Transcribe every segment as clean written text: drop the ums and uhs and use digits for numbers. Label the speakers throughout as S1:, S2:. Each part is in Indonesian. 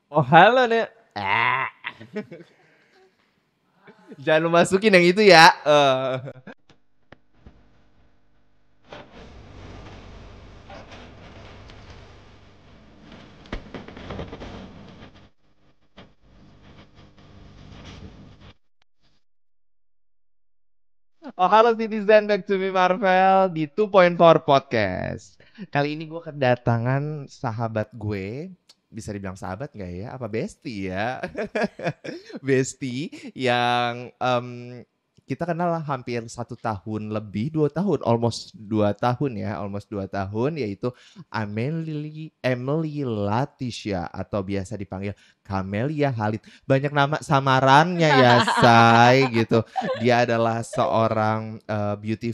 S1: Oh halo Nek. Ah. Jangan lu masukin yang itu ya. Oh halo Citizen, back to me Marvel di 2.4 Podcast. Kali ini gue kedatangan sahabat gue. Bisa dibilang sahabat gak ya? Apa bestie ya? Bestie yang kita kenal hampir 1 tahun lebih, 2 tahun, almost 2 tahun, yaitu Emily Leticia atau biasa dipanggil Camelia Halid. Banyak nama samarannya ya, Say gitu. Dia adalah seorang beauty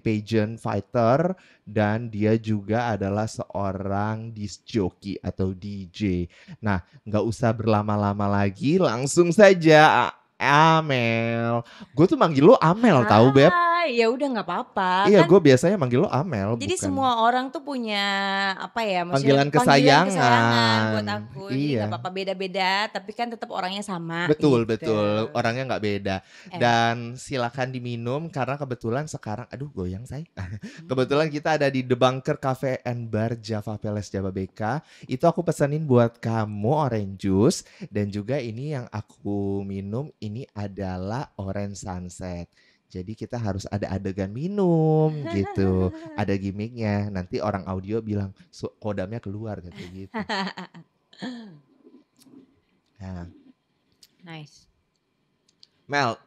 S1: pageant fighter dan dia juga adalah seorang disc jockey atau DJ. Nah, nggak usah berlama-lama lagi, langsung saja Amel. Gue tuh manggil lo Amel tahu Beb.
S2: Ya udah nggak apa-apa
S1: Iya,
S2: kan.
S1: gue biasanya manggil lo Amel,
S2: Jadi
S1: bukan
S2: semua orang tuh punya apa ya, maksudnya
S1: panggilan
S2: panggilan kesayangan buat
S1: kesayangan.
S2: aku. Jadi nggak
S1: Iya.
S2: apa-apa beda-beda, tapi kan tetap orangnya sama
S1: Betul,
S2: gitu.
S1: betul. Orangnya nggak beda.
S2: Eh,
S1: Dan silakan diminum karena kebetulan sekarang, aduh goyang saya. Kebetulan kita ada di The Bunker Cafe and Bar Java Palace Jababeka. Itu aku pesenin buat kamu orange juice. Dan juga ini yang aku minum ini adalah orange sunset. Jadi kita harus ada adegan minum gitu. Ada gimmicknya. Nanti orang audio bilang kodamnya keluar kayak gitu. Nah,
S2: nice.
S1: Mel,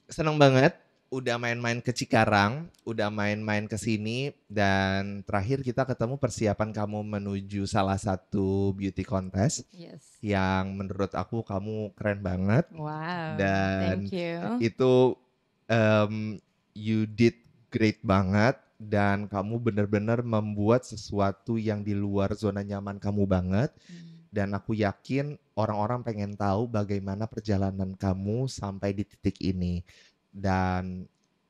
S1: seneng banget udah main-main ke Cikarang, udah main-main ke sini dan terakhir kita ketemu persiapan kamu menuju salah satu beauty contest
S2: Yes.
S1: yang menurut aku kamu keren banget
S2: Wow.
S1: dan
S2: Thank you.
S1: itu you did great banget dan kamu benar-benar membuat sesuatu yang di luar zona nyaman kamu banget. Dan aku yakin orang-orang pengen tahu bagaimana perjalanan kamu sampai di titik ini. Dan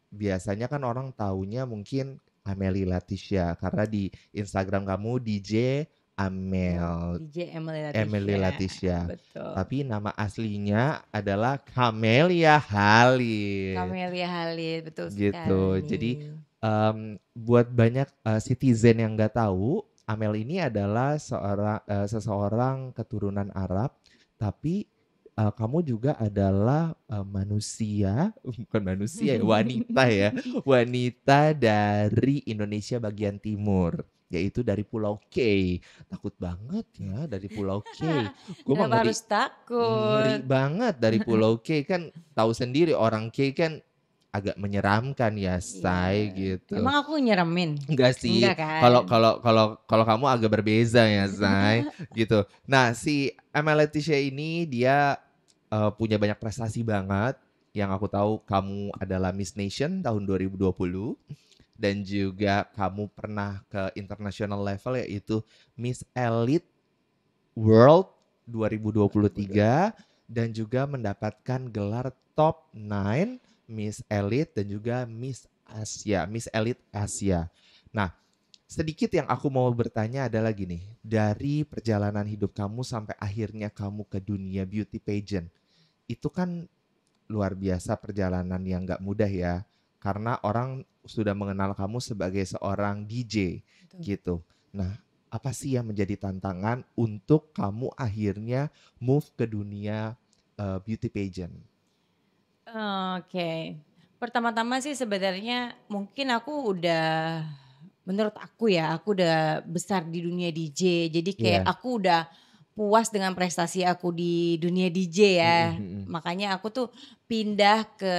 S1: biasanya kan orang taunya mungkin Amelie Leticia karena di Instagram kamu DJ Amel,
S2: DJ Emily
S1: Emily Leticia.
S2: Betul.
S1: Tapi nama aslinya adalah Camelia Halid.
S2: Camelia Halid, betul
S1: Gitu.
S2: sekali.
S1: Jadi buat banyak citizen yang nggak tahu, Amel ini adalah seseorang keturunan Arab, tapi kamu juga adalah manusia, bukan manusia ya, wanita ya, wanita dari Indonesia bagian timur, yaitu dari Pulau K. Takut banget ya dari Pulau K. Gue mah
S2: Kenapa
S1: ngeri,
S2: harus takut?
S1: ngeri banget dari Pulau K, kan tahu sendiri orang K kan agak menyeramkan ya, Say gitu.
S2: Emang aku nyeremin?
S1: Enggak sih.
S2: Enggak kan?
S1: Kalau kamu agak berbeza ya, Say gitu. Nah, si Emma Leticia ini dia punya banyak prestasi banget. Yang aku tahu kamu adalah Miss Nation tahun 2020 dan juga kamu pernah ke international level yaitu Miss Elite World 2023 dan juga mendapatkan gelar top 9 Miss Elite dan juga Miss Elite Asia. Nah, sedikit yang aku mau bertanya adalah gini, dari perjalanan hidup kamu sampai akhirnya kamu ke dunia beauty pageant, itu kan luar biasa perjalanan yang gak mudah ya, karena orang sudah mengenal kamu sebagai seorang DJ gitu. Nah, apa sih yang menjadi tantangan untuk kamu akhirnya move ke dunia beauty pageant?
S2: Oke. Pertama-tama sih sebenarnya mungkin aku udah, menurut aku ya, aku udah besar di dunia DJ. Jadi kayak
S1: Iya.
S2: aku udah puas dengan prestasi aku di dunia DJ ya. Makanya aku tuh pindah ke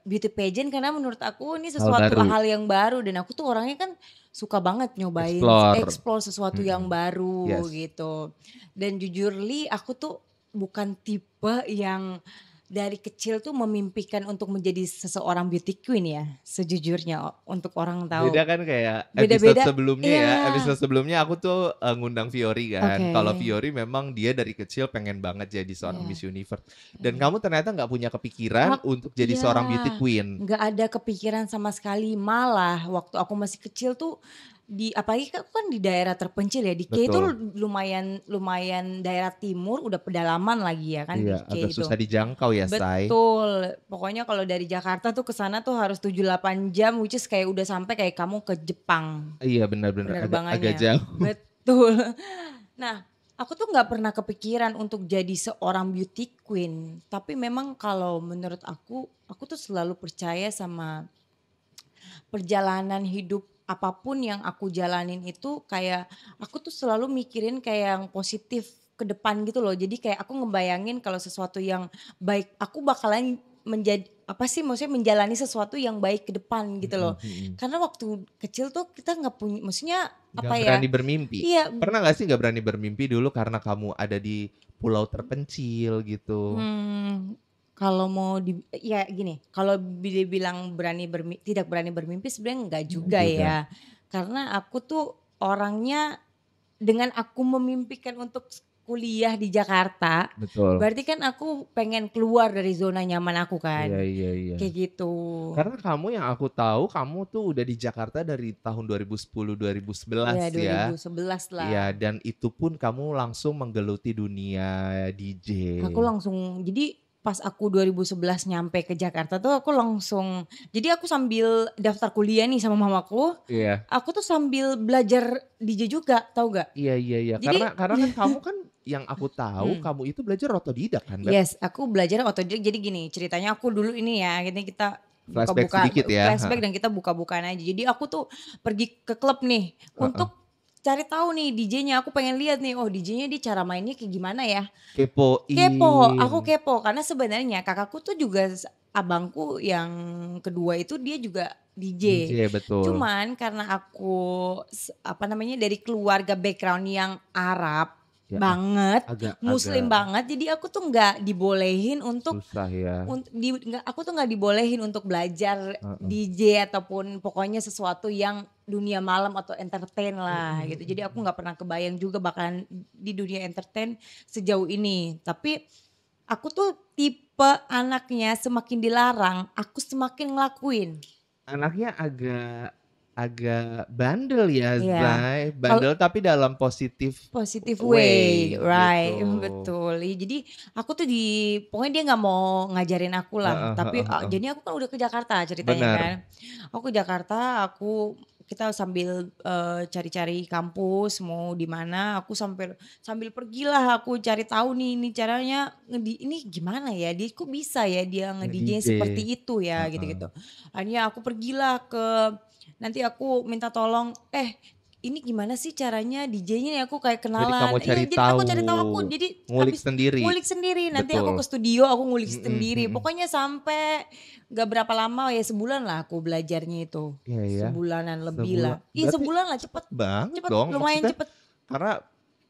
S2: beauty pageant karena menurut aku ini sesuatu hal yang baru dan aku tuh orangnya kan suka banget nyobain, explore sesuatu yang baru
S1: Yes.
S2: gitu. Dan jujur Li, aku tuh bukan tipe yang dari kecil tuh memimpikan untuk menjadi seseorang beauty queen ya, sejujurnya untuk orang tahu.
S1: Beda kan kayak
S2: Beda-beda,
S1: episode sebelumnya
S2: iya.
S1: ya. Episode sebelumnya aku tuh ngundang Fiori kan.
S2: Oke.
S1: Kalau Fiori memang dia dari kecil pengen banget jadi seorang Miss Universe. Dan kamu ternyata nggak punya kepikiran untuk jadi seorang beauty queen.
S2: Nggak ada kepikiran sama sekali. Malah waktu aku masih kecil tuh apalagi aku kan di daerah terpencil ya, di K itu
S1: Betul.
S2: lumayan daerah timur, udah pedalaman lagi ya kan
S1: Iya,
S2: di
S1: agak
S2: K itu.
S1: susah dijangkau ya, Say.
S2: Betul, pokoknya kalau dari Jakarta tuh ke sana tuh harus 7, 8 jam, which is kayak udah sampai kayak kamu ke Jepang
S1: Iya, benar-benar agak
S2: penerbangannya.
S1: jauh.
S2: Betul. Nah, aku tuh nggak pernah kepikiran untuk jadi seorang beauty queen, tapi memang kalau menurut aku tuh selalu percaya sama perjalanan hidup apapun yang aku jalanin itu kayak aku tuh selalu mikirin kayak yang positif ke depan gitu loh. Jadi kayak aku ngebayangin kalau sesuatu yang baik aku bakalan menjadi apa sih maksudnya menjalani sesuatu yang baik ke depan gitu loh.
S1: Mhm mhm.
S2: Karena waktu kecil tuh kita nggak punya maksudnya
S1: Nggak
S2: apa ya?
S1: berani bermimpi.
S2: Iya,
S1: Pernah nggak sih nggak berani bermimpi dulu karena kamu ada di pulau terpencil gitu?
S2: hmm, kalau mau ya gini, kalau dibilang tidak berani bermimpi sebenarnya enggak
S1: Nggak
S2: juga
S1: juga.
S2: ya. Karena aku tuh orangnya dengan aku memimpikan untuk kuliah di Jakarta,
S1: Betul.
S2: berarti kan aku pengen keluar dari zona nyaman aku
S1: Iya
S2: kan,
S1: iya iya.
S2: kayak gitu.
S1: Karena kamu yang aku tahu kamu tuh udah di Jakarta dari tahun 2010,
S2: Ya
S1: 2011 ya.
S2: 2011
S1: Iya,
S2: lah.
S1: dan itu pun kamu langsung menggeluti dunia DJ.
S2: Aku langsung jadi pas aku 2011 nyampe ke Jakarta tuh aku langsung jadi aku sambil daftar kuliah nih sama mamaku,
S1: Iya.
S2: aku tuh sambil belajar DJ juga, tahu gak?
S1: Iya iya iya.
S2: Jadi
S1: Karena kan kamu kan yang aku tahu
S2: hmm,
S1: kamu itu belajar otodidak kan, Beb?
S2: yes, aku belajar otodidak. Jadi gini, ceritanya aku dulu ini ya, ini kita
S1: Flashback
S2: buka-buka
S1: sedikit ya.
S2: flashback
S1: Heeh.
S2: dan kita buka-bukaan aja. Jadi aku tuh pergi ke klub nih
S1: Heeh.
S2: untuk cari tahu nih DJ-nya. Aku pengen lihat nih, oh DJ-nya dia cara mainnya kayak gimana ya? Kepo,
S1: Kepoin.
S2: aku kepo karena sebenarnya kakakku tuh juga abangku yang kedua itu dia juga DJ.
S1: DJ betul.
S2: Cuman karena aku apa namanya dari keluarga background yang Arab
S1: Ya
S2: banget, Muslim
S1: agak-agak
S2: banget, jadi aku tuh nggak dibolehin untuk
S1: susah ya.
S2: aku tuh nggak dibolehin untuk belajar
S1: Heeh.
S2: DJ ataupun pokoknya sesuatu yang dunia malam atau entertain
S1: Mhm
S2: lah gitu.
S1: mhm
S2: Jadi aku
S1: mhm.
S2: nggak pernah kebayang juga bakalan di dunia entertain sejauh ini. Tapi aku tuh tipe anaknya semakin dilarang, aku semakin ngelakuin.
S1: Anaknya agak agak bandel ya,
S2: Iya.
S1: Zai.
S2: Kalau
S1: Bandel tapi dalam positif
S2: positive way,
S1: way gitu.
S2: right, betul. Iya, jadi aku tuh pokoknya dia nggak mau ngajarin aku lah,
S1: Heeh
S2: tapi
S1: heeh heeh.
S2: jadinya aku kan udah ke Jakarta ceritanya kan.
S1: Benar.
S2: Aku ke Jakarta, kita sambil cari-cari kampus mau di mana, aku sambil pergilah aku cari tahu nih ini caranya ini gimana ya, dia kok bisa ya dia nge-DJ
S1: Nge-DJ.
S2: seperti itu ya
S1: Heeh.
S2: gitu-gitu. Akhirnya aku pergilah nanti aku minta tolong, ini gimana sih caranya DJ-nya ya, aku kayak
S1: Jadi kamu
S2: kenalan
S1: cari
S2: iya, jadi aku
S1: tahu,
S2: cari tahu aku jadi
S1: ngulik
S2: habis
S1: sendiri.
S2: ngulik sendiri, nanti aku
S1: Betul.
S2: ke studio aku ngulik
S1: Mhm
S2: sendiri,
S1: mhm.
S2: pokoknya sampai gak berapa lama ya sebulan lah aku belajarnya itu,
S1: Iya ya.
S2: sebulanan lebih lah,
S1: Sebulan
S2: iya
S1: berarti
S2: sebulan lah
S1: cepet
S2: cepet
S1: banget
S2: cepet
S1: dong,
S2: lumayan
S1: maksudnya
S2: cepet.
S1: karena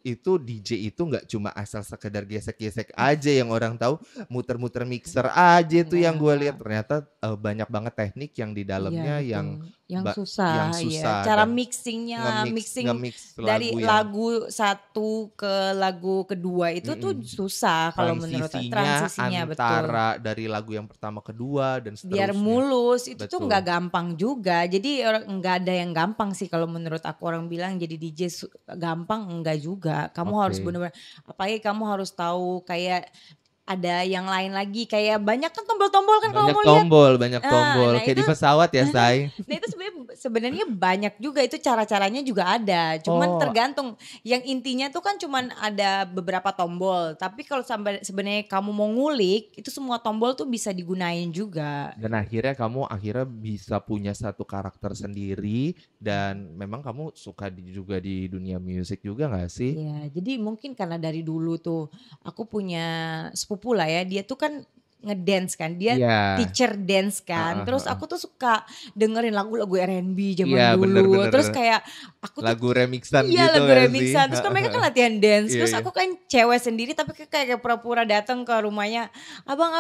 S1: itu DJ itu nggak cuma asal sekedar gesek-gesek aja yang orang tahu, muter-muter mixer aja itu yang gue lihat,
S2: Enggak.
S1: ternyata, banyak banget teknik yang di
S2: Iya
S1: dalamnya yang
S2: betul, yang
S1: yang
S2: susah iya,
S1: susah
S2: cara
S1: dan
S2: mixing-nya,
S1: nge-mix
S2: mixing
S1: nge-mix
S2: dari
S1: lagu yang
S2: lagu satu ke lagu kedua itu tuh
S1: mhm,
S2: susah kalau menurut
S1: transisinya
S2: transisinya, betul.
S1: antara dari lagu yang pertama ke 2 dan
S2: Biar
S1: seterusnya.
S2: mulus, itu tuh nggak
S1: Betul.
S2: gampang juga. Jadi nggak ada yang gampang sih kalau menurut aku, orang bilang jadi DJ gampang, enggak juga. Kamu harus
S1: Oke.
S2: bener-bener apalagi kamu harus tahu kayak ada yang lain lagi, kayak banyak kan tombol-tombol kan kalau mau lihat.
S1: Banyak tombol,
S2: Nah
S1: kayak
S2: itu
S1: di pesawat ya, Say?
S2: nah itu sebenarnya banyak juga, itu cara-caranya juga ada, cuman
S1: Oh.
S2: tergantung. Yang intinya tuh kan cuman ada beberapa tombol, tapi kalau sampai sebenarnya kamu mau ngulik, itu semua tombol tuh bisa digunain juga.
S1: Dan akhirnya kamu bisa punya satu karakter sendiri dan memang kamu suka juga di dunia musik juga nggak sih?
S2: Iya, jadi mungkin karena dari dulu tuh aku punya sepupu lah ya, dia tuh kan ngedance kan, dia
S1: Iya,
S2: teacher dance kan,
S1: heeh
S2: terus
S1: heeh.
S2: aku tuh suka dengerin lagu-lagu R&B
S1: Iya
S2: zaman
S1: bener
S2: dulu,
S1: bener,
S2: terus kayak aku tuh
S1: lagu remixan
S2: iya
S1: gitu
S2: lagu
S1: nggak sih?
S2: remixan, terus kan
S1: Heeh
S2: mereka kan
S1: heeh.
S2: latihan dance,
S1: Iya
S2: terus
S1: iya.
S2: aku kan cewek sendiri tapi kayak pura-pura datang ke rumahnya, "Abang,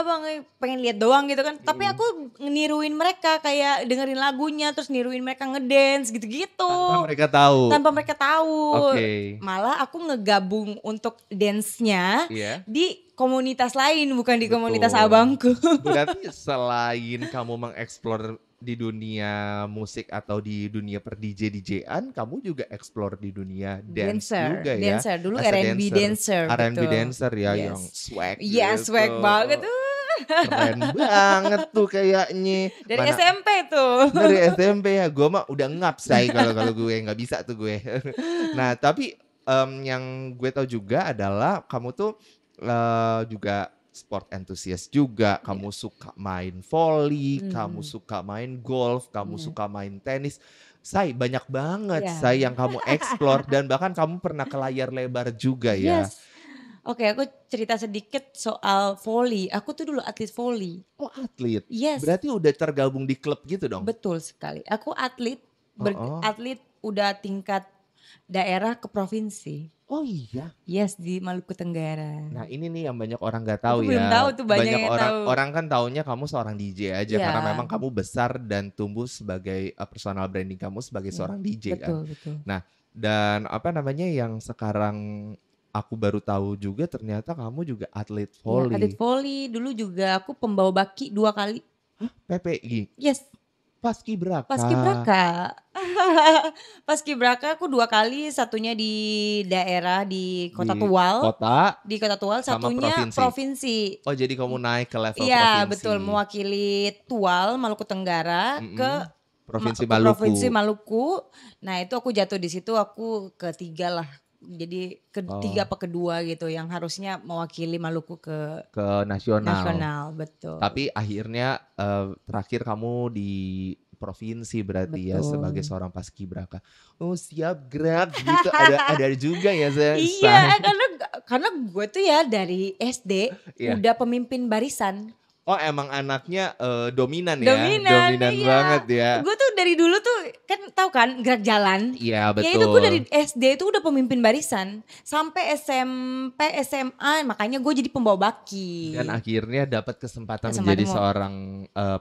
S2: pengen lihat doang," gitu kan, tapi
S1: Mhm.
S2: aku niruin mereka kayak dengerin lagunya, terus niruin mereka ngedance gitu-gitu.
S1: Tanpa mereka tahu?
S2: Tanpa mereka tahu.
S1: Oke.
S2: Malah aku ngegabung untuk dance-nya
S1: Iya,
S2: di komunitas lain, bukan di komunitas
S1: betul.
S2: abangku.
S1: Berarti selain kamu mengeksplor di dunia musik atau di dunia per DJ-DJ-an, kamu juga explore di dunia dance juga ya,
S2: dancer. Dulu
S1: as a
S2: R&B
S1: dancer,
S2: dancer,
S1: R&B
S2: betul.
S1: dancer ya yang
S2: Yes.
S1: swag
S2: Iya,
S1: gitu.
S2: swag banget.
S1: Keren banget tuh kayaknya.
S2: Dari
S1: Mana
S2: SMP tuh.
S1: dari SMP ya, gue mah udah ngap say kalau gue nggak bisa tuh gue. Nah tapi yang gue tahu juga adalah kamu tuh juga sport enthusiast juga.
S2: Iya.
S1: Kamu suka main volley, kamu
S2: Mhm.
S1: suka main golf, kamu
S2: Iya.
S1: suka main tenis. Say, banyak banget
S2: Iya.
S1: say yang kamu explore dan bahkan kamu pernah ke layar lebar juga ya.
S2: Yes. Oke, aku cerita sedikit soal volley. Aku tuh dulu atlet volley.
S1: Oh atlet,
S2: Yes,
S1: berarti udah tergabung di klub gitu dong?
S2: betul sekali. Aku atlet,
S1: Oh,
S2: atlet udah tingkat daerah ke provinsi.
S1: oh iya.
S2: Yes, di Maluku Tenggara.
S1: Nah ini nih yang banyak orang gak
S2: Aku
S1: tahu
S2: belum tahu
S1: ya.
S2: tuh, banyak
S1: Banyak
S2: yang
S1: orang
S2: tahu.
S1: orang kan taunya kamu seorang DJ aja
S2: Iya,
S1: karena memang kamu besar dan tumbuh sebagai personal branding kamu sebagai
S2: iya.
S1: seorang DJ kan.
S2: Betul.
S1: Nah, dan apa namanya yang sekarang aku baru tahu juga ternyata kamu juga atlet
S2: Iya, atlet
S1: volley.
S2: volley. Dulu juga aku pembawa baki 2 kali.
S1: Hah, PPI,
S2: Yes,
S1: paskibraka.
S2: paskibraka. Paskibraka aku 2 kali, satunya di daerah di Kota
S1: Di
S2: Tual.
S1: kota
S2: Di Kota Tual,
S1: sama
S2: satunya
S1: provinsi.
S2: provinsi.
S1: Oh jadi kamu naik ke level
S2: Iya, betul,
S1: provinsi.
S2: mewakili Tual, Maluku Tenggara ke
S1: Provinsi
S2: ke Provinsi
S1: Maluku.
S2: Maluku. Nah, itu aku jatuh di situ, aku ketiga lah. Jadi ketiga
S1: Oh,
S2: apa kedua gitu yang harusnya mewakili Maluku ke
S1: ke nasional.
S2: nasional, betul.
S1: Tapi akhirnya terakhir kamu di provinsi berarti ya sebagai
S2: Betul.
S1: seorang paskibraka. Oh siap gerak gitu ada juga ya
S2: Iya, karena gue tuh ya dari SD
S1: Iya.
S2: udah pemimpin barisan.
S1: Oh emang anaknya dominan ya,
S2: Dominan,
S1: dominan
S2: iya.
S1: banget ya.
S2: Gue tuh dari dulu tuh kan tahu kan gerak jalan.
S1: Iya
S2: Ya itu gue dari
S1: betul.
S2: SD itu udah pemimpin barisan sampai SMP, SMA makanya gue jadi pembawa baki.
S1: Dan akhirnya dapat kesempatan
S2: Kesempatan
S1: menjadi
S2: mau
S1: seorang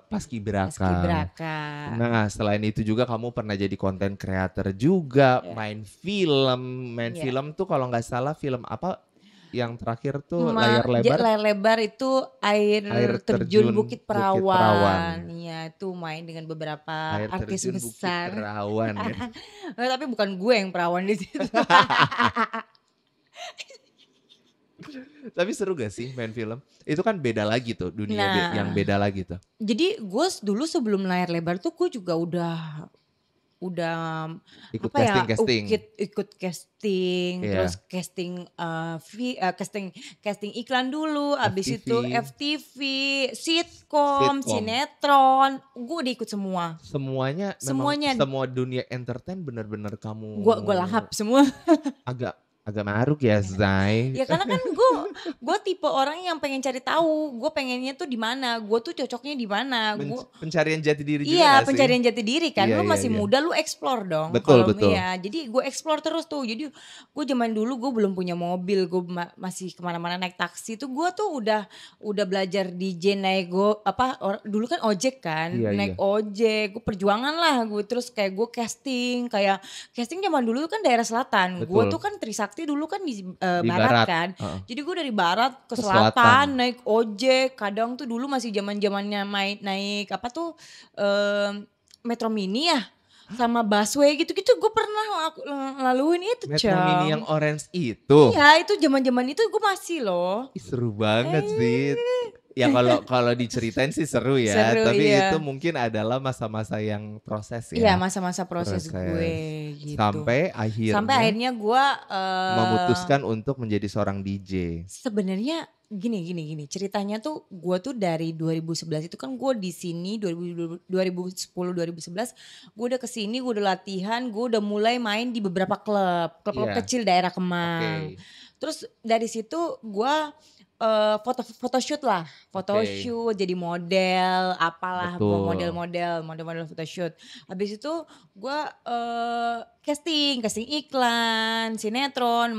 S1: paskibraka.
S2: paskibraka.
S1: Nah, selain itu juga kamu pernah jadi content creator juga,
S2: Ya.
S1: main film. Main
S2: Iya.
S1: film tuh kalau nggak salah film apa yang terakhir tuh layar lebar?
S2: Layar lebar itu air terjun Bukit Perawan. Iya, itu main dengan beberapa
S1: Air
S2: artis
S1: terjun Bukit
S2: besar.
S1: Perawan ya.
S2: Tapi bukan gue yang perawan di situ.
S1: Tapi seru gak sih main film? Itu kan beda lagi tuh, dunia yang
S2: Nah,
S1: beda lagi tuh.
S2: jadi gue dulu sebelum layar lebar tuh gue juga udah
S1: Ikut
S2: apa ya
S1: casting-casting.
S2: ikut casting,
S1: Iya.
S2: terus casting iklan dulu, abis itu
S1: FTV.
S2: FTV, sitkom, sinetron, gue udah ikut semua.
S1: Semuanya
S2: Semuanya.
S1: memang semua dunia entertain bener-bener kamu
S2: Gue lahap semua.
S1: agak maruk ya Zai.
S2: Ya karena kan gue tipe orang yang pengen cari tahu, gue pengennya tuh di mana, gue tuh cocoknya di mana.
S1: Pencarian jati diri juga
S2: Iya,
S1: gak sih?
S2: pencarian jati diri kan.
S1: Iya,
S2: Lu
S1: iya,
S2: masih
S1: iya.
S2: muda, lu explore dong.
S1: Betul, betul.
S2: Iya, jadi gue explore terus tuh. Jadi gue zaman dulu gue belum punya mobil, gue masih kemana-mana naik taksi tuh. Gue tuh udah belajar DJ naik dulu kan ojek kan,
S1: Iya,
S2: naik
S1: iya.
S2: ojek. Gue perjuangan lah, gue terus kayak gue casting zaman dulu kan daerah selatan. Gue
S1: Betul.
S2: tuh kan Trisakti dulu kan di
S1: Di
S2: barat kan. Jadi gue dari barat ke selatan naik ojek. Kadang tuh dulu masih zaman-zamannya naik apa tuh Metro Mini ya, sama busway gitu-gitu gue pernah laluin itu.
S1: Metro Mini yang orange itu.
S2: Iya, itu zaman-zaman itu gue masih loh.
S1: Ih, seru banget sih. Ya kalau diceritain sih seru ya,
S2: Seru,
S1: tapi
S2: iya.
S1: itu mungkin adalah masa-masa yang proses ya.
S2: Iya, masa-masa proses gue gitu.
S1: Sampai
S2: akhirnya gue
S1: memutuskan untuk menjadi seorang DJ.
S2: Sebenarnya gini ceritanya tuh gue tuh dari 2011 itu kan gue di sini 2010 2011 gue udah kesini, gue udah latihan, gue udah mulai main di beberapa klub
S1: Iya.
S2: kecil daerah Kemang.
S1: Oke.
S2: Terus dari situ gue photoshoot jadi model apalah,
S1: Betul.
S2: model photoshoot. Habis itu gue casting iklan, sinetron,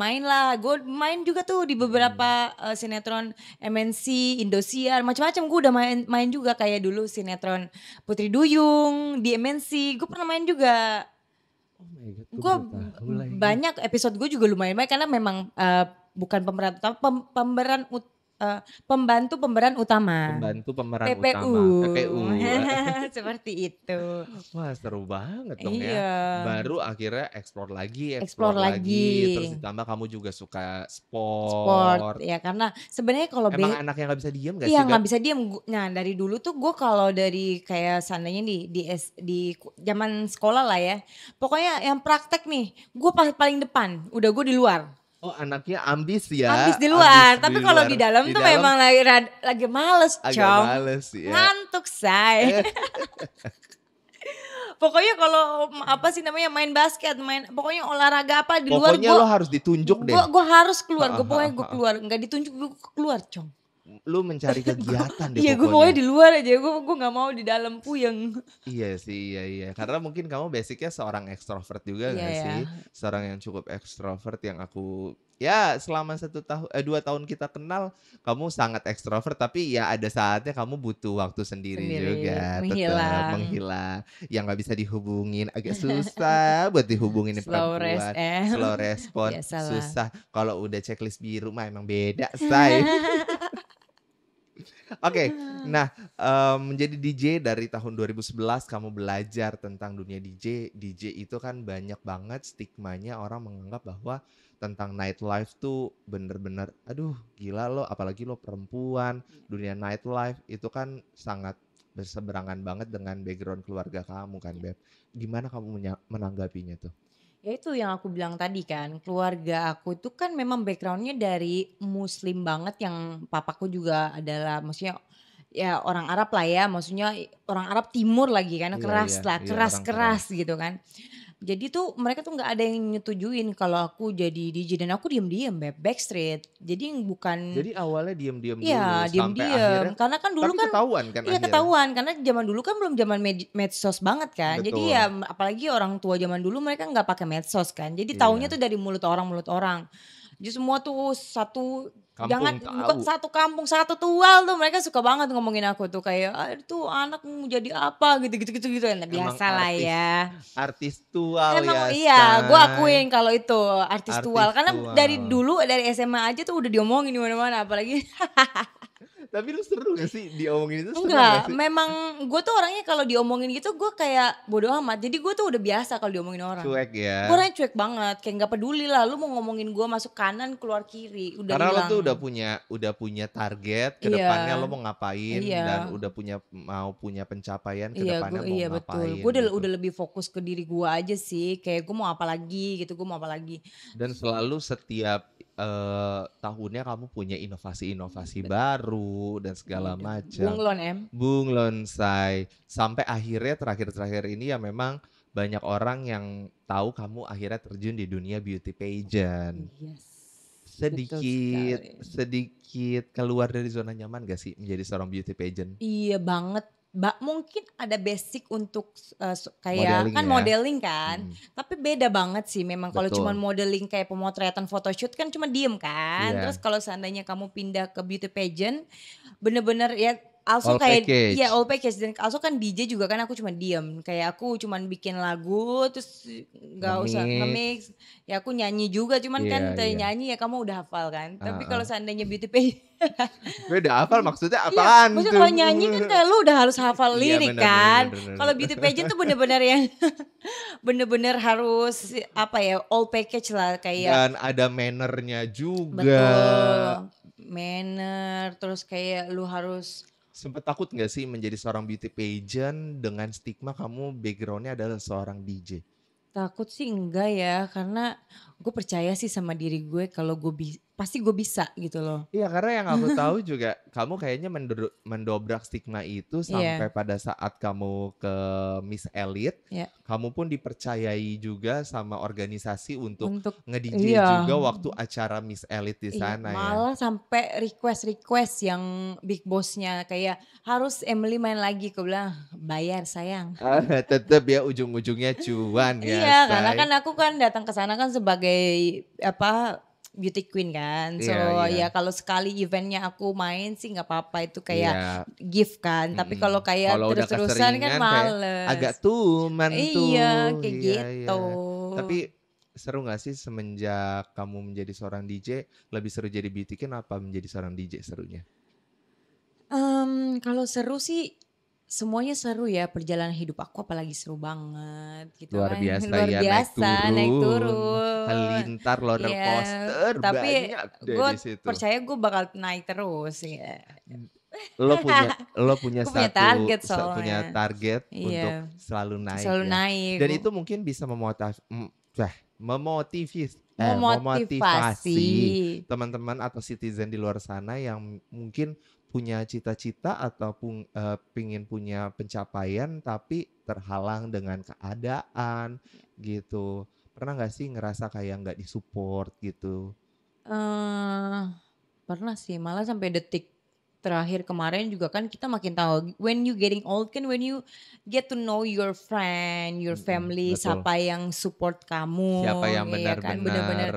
S2: gue main juga tuh di beberapa sinetron MNC, Indosiar, macam-macam. Gue udah main juga kayak dulu sinetron Putri Duyung di MNC, gue pernah main juga.
S1: Oh my God,
S2: Gue banyak episode gue juga lumayan baik karena memang bukan pemeran utama, pemeran pembantu pemeran utama.
S1: Pembantu pemeran
S2: PPU.
S1: utama, PPU.
S2: Seperti itu.
S1: Wah seru banget dong ya.
S2: Iya.
S1: Baru akhirnya explore
S2: Explore
S1: lagi,
S2: lagi.
S1: terus ditambah kamu juga suka
S2: Sport,
S1: sport.
S2: ya karena sebenarnya kalau
S1: Emang anak yang nggak bisa diem gak
S2: iya
S1: sih,
S2: nggak
S1: Beb?
S2: bisa diem. Nah dari dulu tuh gue kalau dari kayak seandainya di zaman sekolah lah ya, pokoknya yang praktek nih, gue paling depan, udah gue di luar.
S1: Oh anaknya ambis
S2: Ambis
S1: ya,
S2: di
S1: ambis
S2: luar,
S1: di
S2: tapi kalau di
S1: luar.
S2: dalam
S1: Di
S2: tuh
S1: dalam
S2: memang lagi males,
S1: agak
S2: Cong.
S1: males ya.
S2: Ngantuk, say. Pokoknya kalau apa sih namanya main basket, pokoknya olahraga apa di luar
S1: Pokoknya lo harus ditunjuk deh.
S2: gue harus keluar, gue keluar, nggak ditunjuk gue keluar, Cong.
S1: Lu mencari kegiatan deh
S2: Iya gue pokoknya
S1: pokoknya.
S2: di luar aja, gue nggak mau di dalam puyeng.
S1: Iya sih, iya. Karena mungkin kamu basicnya seorang ekstrovert juga
S2: Iya
S1: gak
S2: ya.
S1: sih? Seorang yang cukup ekstrovert yang aku, ya selama 2 tahun kita kenal, kamu sangat ekstrovert. Tapi ya ada saatnya kamu butuh waktu sendiri juga, tetap
S2: Menghilang.
S1: menghilang. Yang gak bisa dihubungin, agak susah buat dihubungin
S2: Slow
S1: perempuan.
S2: rest.
S1: Slow respon,
S2: Biasalah.
S1: susah. Kalau udah checklist biru mah emang beda, say. Oke, nah menjadi DJ dari tahun 2011 kamu belajar tentang dunia DJ. DJ itu kan banyak banget stigmanya, orang menganggap bahwa tentang nightlife tuh bener-bener aduh gila lo, apalagi lo perempuan, dunia nightlife itu kan sangat berseberangan banget dengan background keluarga kamu kan, Beb. Gimana kamu menanggapinya tuh?
S2: Ya itu yang aku bilang tadi kan, keluarga aku itu kan memang backgroundnya dari muslim banget, yang papaku juga adalah maksudnya ya orang Arab lah ya, maksudnya orang Arab timur lagi kan,
S1: Iya iya,
S2: keras lah,
S1: iya orang keras.
S2: keras-keras gitu kan. Jadi tuh mereka tuh nggak ada yang nyetujuin kalau aku jadi DJ, dan aku diem-diem backstreet. Jadi bukan.
S1: Jadi awalnya diem-diem dulu
S2: Iya,
S1: sampai akhirnya,
S2: diem-diem. Karena kan dulu
S1: tapi
S2: kan
S1: ketahuan kan
S2: iya
S1: akhirnya?
S2: ketahuan, karena zaman dulu kan belum zaman medsos banget kan. Jadi ya
S1: Betul,
S2: apalagi orang tua zaman dulu mereka nggak pakai medsos kan. Jadi taunya
S1: iya.
S2: tuh dari mulut orang, mulut orang. Jadi semua tuh satu, jangan
S1: Kampung
S2: bukan
S1: tahu.
S2: satu kampung satu tual tuh, mereka suka banget ngomongin aku tuh kayak, "Ah, itu anak mau jadi apa?" gitu. Nah,
S1: Emang
S2: biasa lah ya.
S1: artis tual
S2: Emang
S1: ya,
S2: iya, gue
S1: say.
S2: akuin kalau itu artis tual.
S1: Artis
S2: Karena dari
S1: tual.
S2: dulu dari SMA aja tuh udah diomongin di mana-mana, apalagi.
S1: Tapi lu seru gak sih diomongin itu, seneng gak
S2: Enggak,
S1: sih?
S2: memang gue tuh orangnya kalau diomongin gitu gue kayak bodo amat. Jadi gue tuh udah biasa kalau diomongin orang.
S1: Cuek
S2: Gue
S1: ya.
S2: orangnya cuek banget, kayak nggak peduli lah. Lu mau ngomongin gue masuk kanan keluar kiri, udah
S1: Karena lo tuh
S2: hilang.
S1: udah punya target ke
S2: Iya,
S1: depannya lo mau ngapain
S2: iya,
S1: dan udah punya pencapaian ke
S2: gue
S1: depannya mau
S2: iya betul.
S1: ngapain
S2: Gue
S1: gitu.
S2: udah lebih fokus ke diri gue aja sih. Kayak gue mau apa lagi gitu, gue mau apa lagi.
S1: Dan selalu setiap tahunnya kamu punya inovasi-inovasi
S2: Bet-
S1: baru dan segala
S2: Waduh,
S1: macam.
S2: bunglon
S1: Bung Lonsai. Sampai akhirnya terakhir-terakhir ini ya memang banyak orang yang tahu kamu akhirnya terjun di dunia beauty pageant.
S2: Yes, betul
S1: Sedikit
S2: sekali.
S1: sedikit keluar dari zona nyaman gak sih menjadi seorang beauty pageant?
S2: Iya banget. Mungkin ada basic untuk kayak
S1: Modeling
S2: kan
S1: ya?
S2: modeling kan,
S1: Mhm,
S2: tapi beda banget sih memang kalau cuman
S1: betul.
S2: modeling kayak pemotretan photoshoot kan cuma diem kan. Terus
S1: Iya,
S2: kalau seandainya kamu pindah ke beauty pageant, bener-bener ya also
S1: all
S2: kayak ya
S1: package.
S2: all package, dan also kan DJ juga kan aku cuma diem. Kayak aku cuman bikin lagu terus nggak usah
S1: Nge-mix.
S2: nge-mix. Ya aku nyanyi juga, cuman
S1: Iya
S2: kan dari
S1: iya,
S2: nyanyi ya kamu udah hafal kan. Tapi kalau
S1: heeh.
S2: seandainya beauty pageant.
S1: Gue udah hafal maksudnya
S2: Iya,
S1: apaan
S2: maksudnya
S1: tuh?
S2: kalau nyanyi kan kayak lu udah harus hafal
S1: Iya
S2: lirik
S1: benar benar
S2: kan.
S1: benar benar.
S2: Kalau beauty pageant tuh bener-bener yang bener-bener harus apa ya, all package lah kayak
S1: Dan ada manner-nya juga.
S2: betul, manner, terus kayak lu harus.
S1: Sempet takut gak sih menjadi seorang beauty pageant dengan stigma kamu background-nya adalah seorang DJ?
S2: Takut sih enggak ya, karena gue percaya sih sama diri gue kalau pasti gue bisa gitu loh.
S1: Iya karena yang aku tahu juga kamu kayaknya mendobrak stigma itu sampai
S2: Iya,
S1: pada saat kamu ke Miss Elite,
S2: ya.
S1: kamu pun dipercayai juga sama organisasi untuk
S2: Untuk
S1: nge-DJ
S2: iya.
S1: juga waktu acara Miss Elite di
S2: Iya,
S1: sana ya.
S2: malah sampai request yang big bossnya kayak harus Emily main lagi. Aku bilang bayar sayang.
S1: Tetep ya ujung-ujungnya cuan ya,
S2: Iya, karena
S1: say.
S2: kan aku kan datang ke sana kan sebagai apa beauty queen kan. So
S1: Iya iya.
S2: ya kalau sekali eventnya aku main sih nggak apa-apa, itu kayak
S1: Iya,
S2: gift kan. Tapi kalau kayak
S1: kalau udah
S2: terus-terusan kan
S1: keseringan kayak agak
S2: males.
S1: tuman
S2: Iya,
S1: tuh,
S2: kayak
S1: iya iya.
S2: gitu.
S1: Tapi seru nggak sih semenjak kamu menjadi seorang DJ, lebih seru jadi beauty queen apa menjadi seorang DJ serunya?
S2: Kalau seru sih semuanya seru ya, perjalanan hidup aku apalagi seru banget gitu
S1: Luar
S2: kan,
S1: biasa
S2: luar
S1: ya, naik
S2: biasa naik
S1: turun,
S2: turun.
S1: halilintar, roller
S2: Iya,
S1: coaster,
S2: tapi
S1: banyak deh
S2: gue
S1: di situ.
S2: percaya gue bakal naik terus ya.
S1: Lo punya
S2: Gue punya target
S1: punya
S2: soalnya.
S1: target untuk
S2: Iya,
S1: selalu naik
S2: selalu
S1: ya.
S2: naik.
S1: Dan itu mungkin bisa
S2: Memotivasi.
S1: memotivasi teman-teman atau citizen di luar sana yang mungkin punya cita-cita ataupun pingin punya pencapaian tapi terhalang dengan keadaan gitu. Pernah nggak sih ngerasa kayak nggak disupport gitu?
S2: eh Pernah sih, malah sampai detik terakhir kemarin juga kan kita makin tahu when you getting old kan when you get to know your friend, your family,
S1: Betul.
S2: siapa yang support
S1: Siapa
S2: kamu,
S1: yang
S2: ya kan bener-bener
S1: benar-benar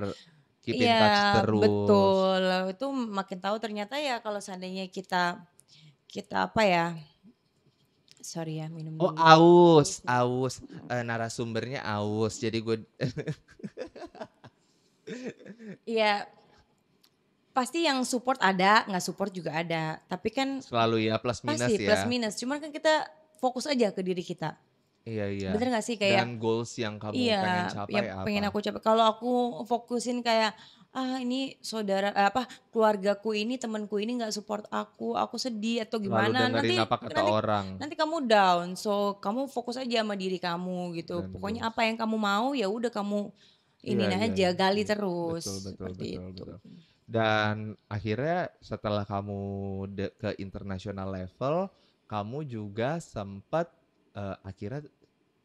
S1: keep in touch
S2: iya
S1: terus.
S2: betul, itu makin tahu ternyata ya kalau seandainya kita kita apa ya, sorry ya minum
S1: Oh,
S2: dulu.
S1: aus, aus, narasumbernya aus. Jadi gue
S2: Iya pasti yang support ada, nggak support juga ada, tapi kan
S1: selalu ya plus minus
S2: pasti plus
S1: ya.
S2: minus, cuman kan kita fokus aja ke diri kita.
S1: Iya iya.
S2: Bener gak sih kayak
S1: Dan goals yang kamu pengen
S2: iya,
S1: capai
S2: yang pengen
S1: apa?
S2: aku capai. Kalau aku fokusin kayak, ah ini saudara keluargaku ini, temanku ini nggak support aku sedih atau
S1: Selalu
S2: gimana,
S1: dengerin
S2: nanti
S1: apa kata
S2: nanti
S1: orang.
S2: nanti kamu down. So, kamu fokus aja sama diri kamu gitu.
S1: Dan
S2: Pokoknya
S1: goals.
S2: apa yang kamu mau ya udah kamu
S1: Iya
S2: iniin
S1: iya.
S2: aja, gali
S1: Iya. Betul
S2: terus
S1: betul
S2: seperti
S1: betul
S2: itu.
S1: betul. Dan akhirnya setelah kamu ke international level, kamu juga sempat akhirnya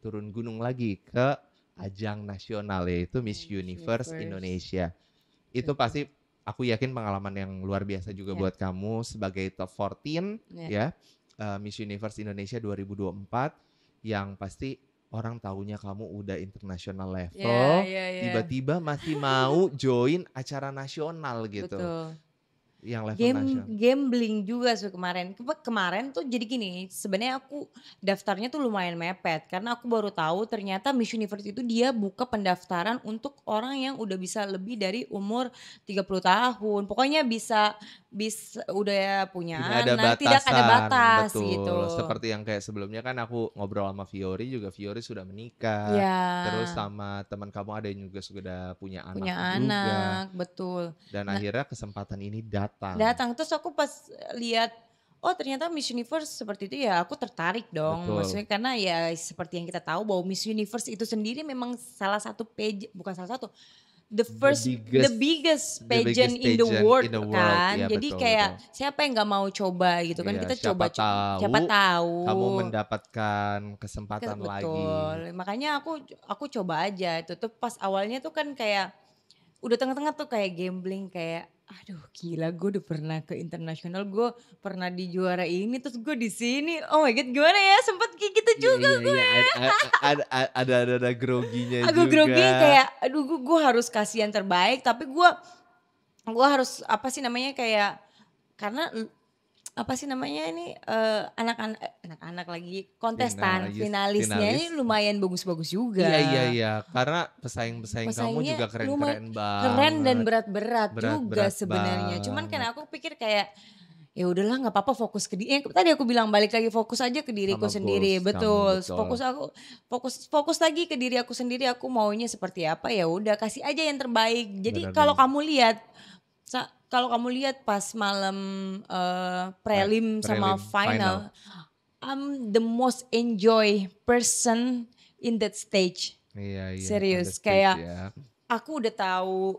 S1: turun gunung lagi ke ajang nasional yaitu Miss Universe
S2: Universe.
S1: Indonesia. Itu
S2: Betul.
S1: pasti aku yakin pengalaman yang luar biasa juga
S2: Ya,
S1: buat kamu sebagai top 14
S2: ya.
S1: ya. Miss Universe Indonesia 2024 yang pasti orang tahunya kamu udah international
S2: Ya,
S1: level,
S2: ya, ya.
S1: tiba-tiba masih mau join acara nasional gitu,
S2: Betul.
S1: yang level nasional.
S2: Gambling juga sih kemarin. Kemarin tuh jadi gini, sebenarnya aku daftarnya tuh lumayan mepet karena aku baru tahu ternyata Miss Universe itu dia buka pendaftaran untuk orang yang udah bisa lebih dari umur 30 tahun. Pokoknya bisa bisa udah ya punya
S1: Tidak ada
S2: anak, tidak ada
S1: batasan,
S2: batas gitu.
S1: betul. Seperti yang kayak sebelumnya kan aku ngobrol sama Fiori juga, Fiori sudah menikah.
S2: Ya,
S1: Terus sama teman kamu ada yang juga sudah punya anak
S2: punya
S1: juga.
S2: anak, betul.
S1: Dan
S2: Nah,
S1: akhirnya kesempatan ini datang.
S2: datang, terus aku pas lihat, oh ternyata Miss Universe seperti itu ya aku tertarik dong.
S1: Betul.
S2: Maksudnya karena ya seperti yang kita tahu bahwa Miss Universe itu sendiri memang salah satu bukan salah satu,
S1: The
S2: the
S1: biggest
S2: biggest
S1: the
S2: pageant
S1: biggest
S2: in the
S1: pageant
S2: world
S1: in the world.
S2: kan.
S1: Iya
S2: Jadi
S1: betul
S2: kayak
S1: betul.
S2: siapa yang nggak mau coba gitu kan,
S1: Iya,
S2: kita
S1: siapa
S2: coba siapa
S1: tahu kamu
S2: tahu.
S1: mendapatkan kesempatan lagi.
S2: Betul, makanya aku coba aja itu tuh pas awalnya tuh kan kayak udah tengah-tengah tuh kayak gambling kayak, aduh gila gue udah pernah ke internasional, gue pernah di juara ini, terus gue di sini, oh my god gimana ya sempet kayak gitu
S1: Iya
S2: juga
S1: iya
S2: gue.
S1: iya, ada groginya
S2: Agak
S1: juga.
S2: grogi kayak, aduh gue harus kasih yang terbaik, tapi gue harus apa sih namanya kayak, karena apa sih namanya ini anak-anak lagi kontestan finalisnya ini
S1: Finalis.
S2: lumayan bagus-bagus
S1: Iya iya
S2: juga.
S1: iya, karena pesaing-pesaing kamu juga
S2: Pesaingnya
S1: keren-keren
S2: keren dan
S1: banget,
S2: berat-berat juga
S1: berat-berat
S2: sebenarnya. Cuman kan
S1: banget,
S2: aku pikir kayak, ya udahlah nggak apa-apa fokus ke tadi aku bilang balik lagi fokus aja ke diriku
S1: sama
S2: sendiri,
S1: goals kamu,
S2: betul.
S1: betul.
S2: Fokus lagi ke diri aku sendiri, aku maunya seperti apa, ya udah kasih aja yang terbaik. Jadi kalau
S1: Benar-benar.
S2: kamu lihat kalau kamu lihat pas malam, prelim sama
S1: Prelim, final.
S2: final, I'm the most enjoy person in that stage.
S1: Iya iya, on the
S2: Serius,
S1: stage
S2: kayak
S1: ya.
S2: aku udah tahu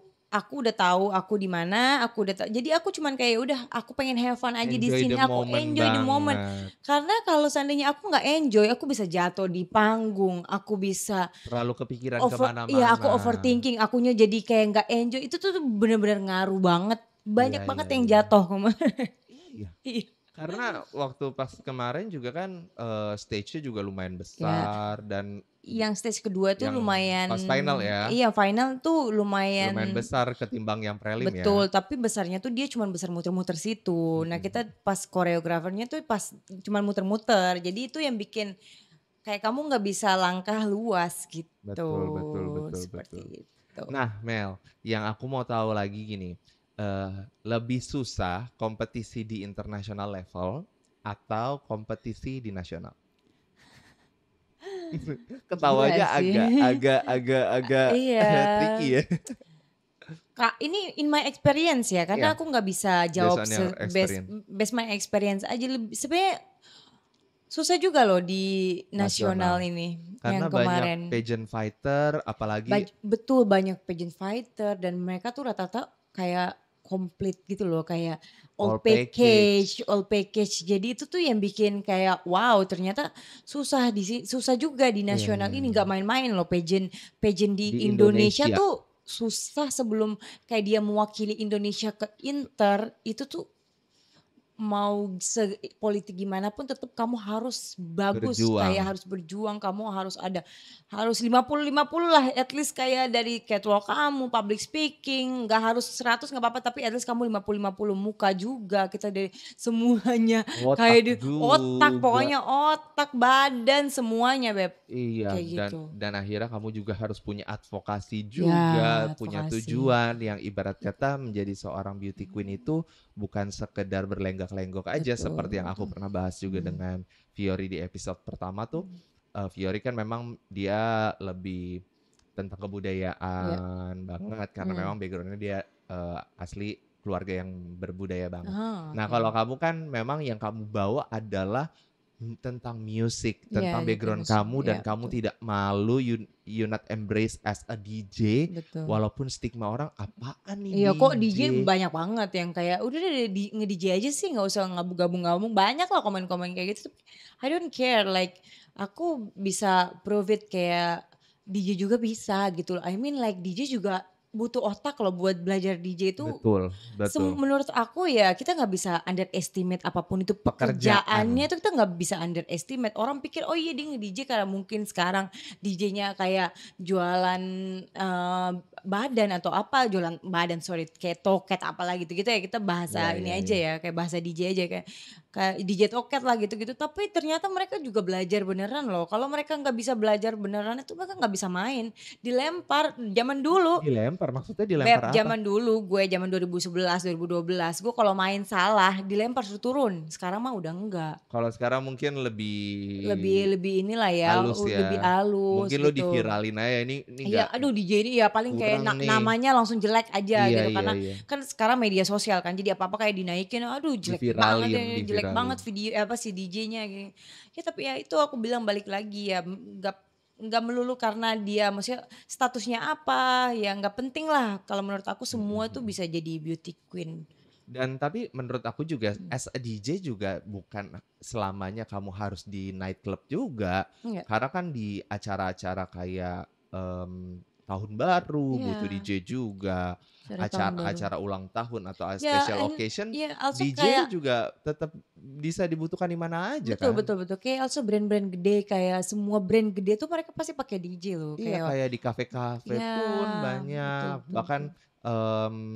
S2: aku di mana, jadi aku cuman kayak udah aku pengen have fun aja di
S1: Enjoy
S2: sini,
S1: the
S2: aku
S1: moment
S2: enjoy the moment.
S1: banget.
S2: Karena kalau seandainya aku nggak enjoy, aku bisa jatuh di panggung, aku bisa
S1: Terlalu kepikiran kemana
S2: iya aku
S1: mana.
S2: overthinking, akunya jadi kayak nggak enjoy, itu tuh bener-bener ngaruh banget.
S1: Iya
S2: Banyak
S1: iya
S2: banget yang
S1: iya.
S2: jatuh kemarin.
S1: Iya.
S2: Iya.
S1: Karena waktu pas kemarin juga kan stage-nya juga lumayan
S2: Ya,
S1: besar dan
S2: yang stage kedua tuh
S1: yang
S2: lumayan,
S1: pas final ya
S2: iya final tuh
S1: lumayan
S2: lumayan.
S1: besar ketimbang yang prelim ya.
S2: Betul, tapi besarnya tuh dia cuman besar muter-muter situ. Nah kita
S1: Mm-mm.
S2: pas koreografernya tuh pas cuman muter-muter. Jadi itu yang bikin kayak kamu nggak bisa langkah luas gitu.
S1: Betul betul betul betul.
S2: Seperti itu. gitu.
S1: Nah Mel, yang aku mau tahu lagi gini, lebih susah kompetisi di international level atau kompetisi di nasional?
S2: Gila
S1: Ketawanya
S2: sih.
S1: agak
S2: Iya.
S1: tricky ya.
S2: Kak, ini in my experience ya, karena
S1: Iya,
S2: aku nggak bisa
S1: based
S2: jawab
S1: on your
S2: base
S1: experience.
S2: base my experience aja. Sebenarnya susah juga loh di nasional
S1: Nasional.
S2: ini
S1: Karena
S2: yang
S1: banyak
S2: kemarin.
S1: pageant fighter, apalagi
S2: Betul banyak pageant fighter dan mereka tuh rata-rata kayak komplit gitu loh, kayak
S1: all package.
S2: all package. Jadi itu tuh yang bikin kayak wow ternyata susah juga di
S1: Iya,
S2: nasional
S1: iya,
S2: ini
S1: iya.
S2: nggak main-main loh pageant pageant di
S1: Di
S2: Indonesia
S1: Indonesia.
S2: tuh susah sebelum kayak dia mewakili Indonesia ke Inter itu tuh mau politik gimana pun tetap kamu harus bagus, kayak
S1: Berjuang.
S2: harus berjuang, kamu harus 50-50 lah at least kayak dari catwalk kamu, public speaking, nggak harus 100 nggak apa-apa tapi at least kamu 50-50 muka juga kita dari semuanya kayak
S1: Otak
S2: di otak,
S1: juga.
S2: pokoknya otak, badan, semuanya Beb,
S1: Iya,
S2: kayak gitu.
S1: dan akhirnya kamu juga harus punya advokasi
S2: Ya
S1: juga, punya
S2: advokasi.
S1: tujuan yang ibarat kata menjadi seorang beauty queen itu bukan sekedar berlenggak-lenggok aja seperti yang aku
S2: Betul.
S1: pernah bahas juga
S2: Mhm.
S1: dengan Fiori di episode pertama tuh. Fiori kan memang dia lebih tentang
S2: Ya.
S1: kebudayaan banget karena
S2: Hmm.
S1: memang backgroundnya dia asli keluarga yang berbudaya banget.
S2: Oh,
S1: Nah, kalau
S2: oke.
S1: kamu kan memang yang kamu bawa adalah tentang musik,
S2: Iya,
S1: tentang
S2: jadi
S1: background
S2: musik.
S1: kamu
S2: Ya
S1: dan kamu
S2: betul.
S1: tidak malu, you not embrace as a DJ,
S2: Betul.
S1: walaupun stigma orang, "Apaan nih
S2: Iya kok
S1: DJ?"
S2: DJ banyak banget yang kayak, "Udah deh nge-DJ aja sih nggak usah gabung-gabung." Banyak lah komen-komen kayak gitu, tapi I don't care, like aku bisa prove it kayak DJ juga bisa gitu loh. I mean like DJ juga butuh otak loh buat belajar DJ itu
S1: Betul, betul.
S2: menurut aku ya kita nggak bisa underestimate apapun itu pekerjaannya
S1: Pekerjaan.
S2: itu kita nggak bisa underestimate. Orang pikir, "Oh iya dia nge-DJ karena mungkin sekarang DJ-nya kayak jualan, badan atau apa, jualan badan sorry, kayak toket apalah gitu-gitu ya, kita
S1: Iya,
S2: bahasa ini
S1: iya,
S2: aja
S1: iya.
S2: ya, kayak bahasa DJ aja kayak kayak DJ toket lah gitu-gitu. Tapi ternyata mereka juga belajar beneran loh, kalau mereka nggak bisa belajar beneran itu mereka nggak bisa main, dilempar zaman dulu.
S1: Dilempar, maksudnya dilempar
S2: Beb,
S1: apa?
S2: zaman dulu gue zaman 2011, 2012 gue kalau main salah dilempar suruh turun, sekarang mah udah enggak.
S1: Kalau sekarang mungkin lebih
S2: Lebih lebih inilah ya,
S1: halus
S2: lebih
S1: ya.
S2: halus
S1: Mungkin lo
S2: gitu.
S1: diviralin aja, ini
S2: Iya,
S1: nggak
S2: aduh DJ ini ya paling kayak
S1: kurang nih.
S2: namanya langsung jelek aja
S1: Iya,
S2: gitu
S1: iya,
S2: karena
S1: iya.
S2: kan sekarang media sosial kan jadi apa-apa kayak dinaikin, aduh jelek banget ya,
S1: Diviralin,
S2: jelek
S1: diviralin.
S2: banget video apa si DJ-nya gini. Ya tapi ya itu aku bilang balik lagi ya nggak melulu karena dia maksudnya statusnya apa, ya nggak penting lah kalau menurut aku
S1: Mhm,
S2: semua tuh
S1: mhm.
S2: bisa jadi beauty queen.
S1: Dan tapi menurut aku juga
S2: Mhm.
S1: as a DJ juga bukan selamanya kamu harus di nightclub juga.
S2: Iya,
S1: Karena kan di acara-acara kayak tahun baru butuh
S2: iya,
S1: DJ juga,
S2: acara tahun baru.
S1: acara-acara ulang tahun atau
S2: Ya
S1: special occasion,
S2: ya also
S1: DJ
S2: kayak
S1: juga tetap bisa dibutuhkan di mana aja
S2: betul
S1: kan.
S2: betul betul, kayak also brand-brand gede kayak semua brand gede tuh mereka pasti pakai DJ loh,
S1: Iya,
S2: kayak
S1: kayak di kafe-kafe
S2: ya
S1: pun
S2: betul
S1: banyak,
S2: betul
S1: bahkan,
S2: betul.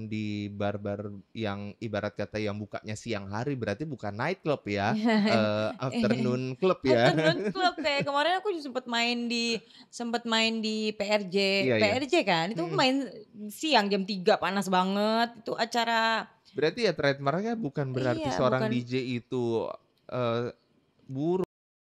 S1: di bar-bar yang ibarat kata yang bukanya siang hari berarti bukan nightclub ya, afternoon club ya.
S2: Afternoon club kayak kemarin aku juga sempet main di PRJ
S1: Iya, iya.
S2: PRJ kan, itu
S1: Mhm,
S2: main siang jam 3 panas banget, itu acara
S1: berarti ya trademark-nya bukan berarti
S2: iya
S1: seorang
S2: bukan
S1: DJ itu, eee, buruk,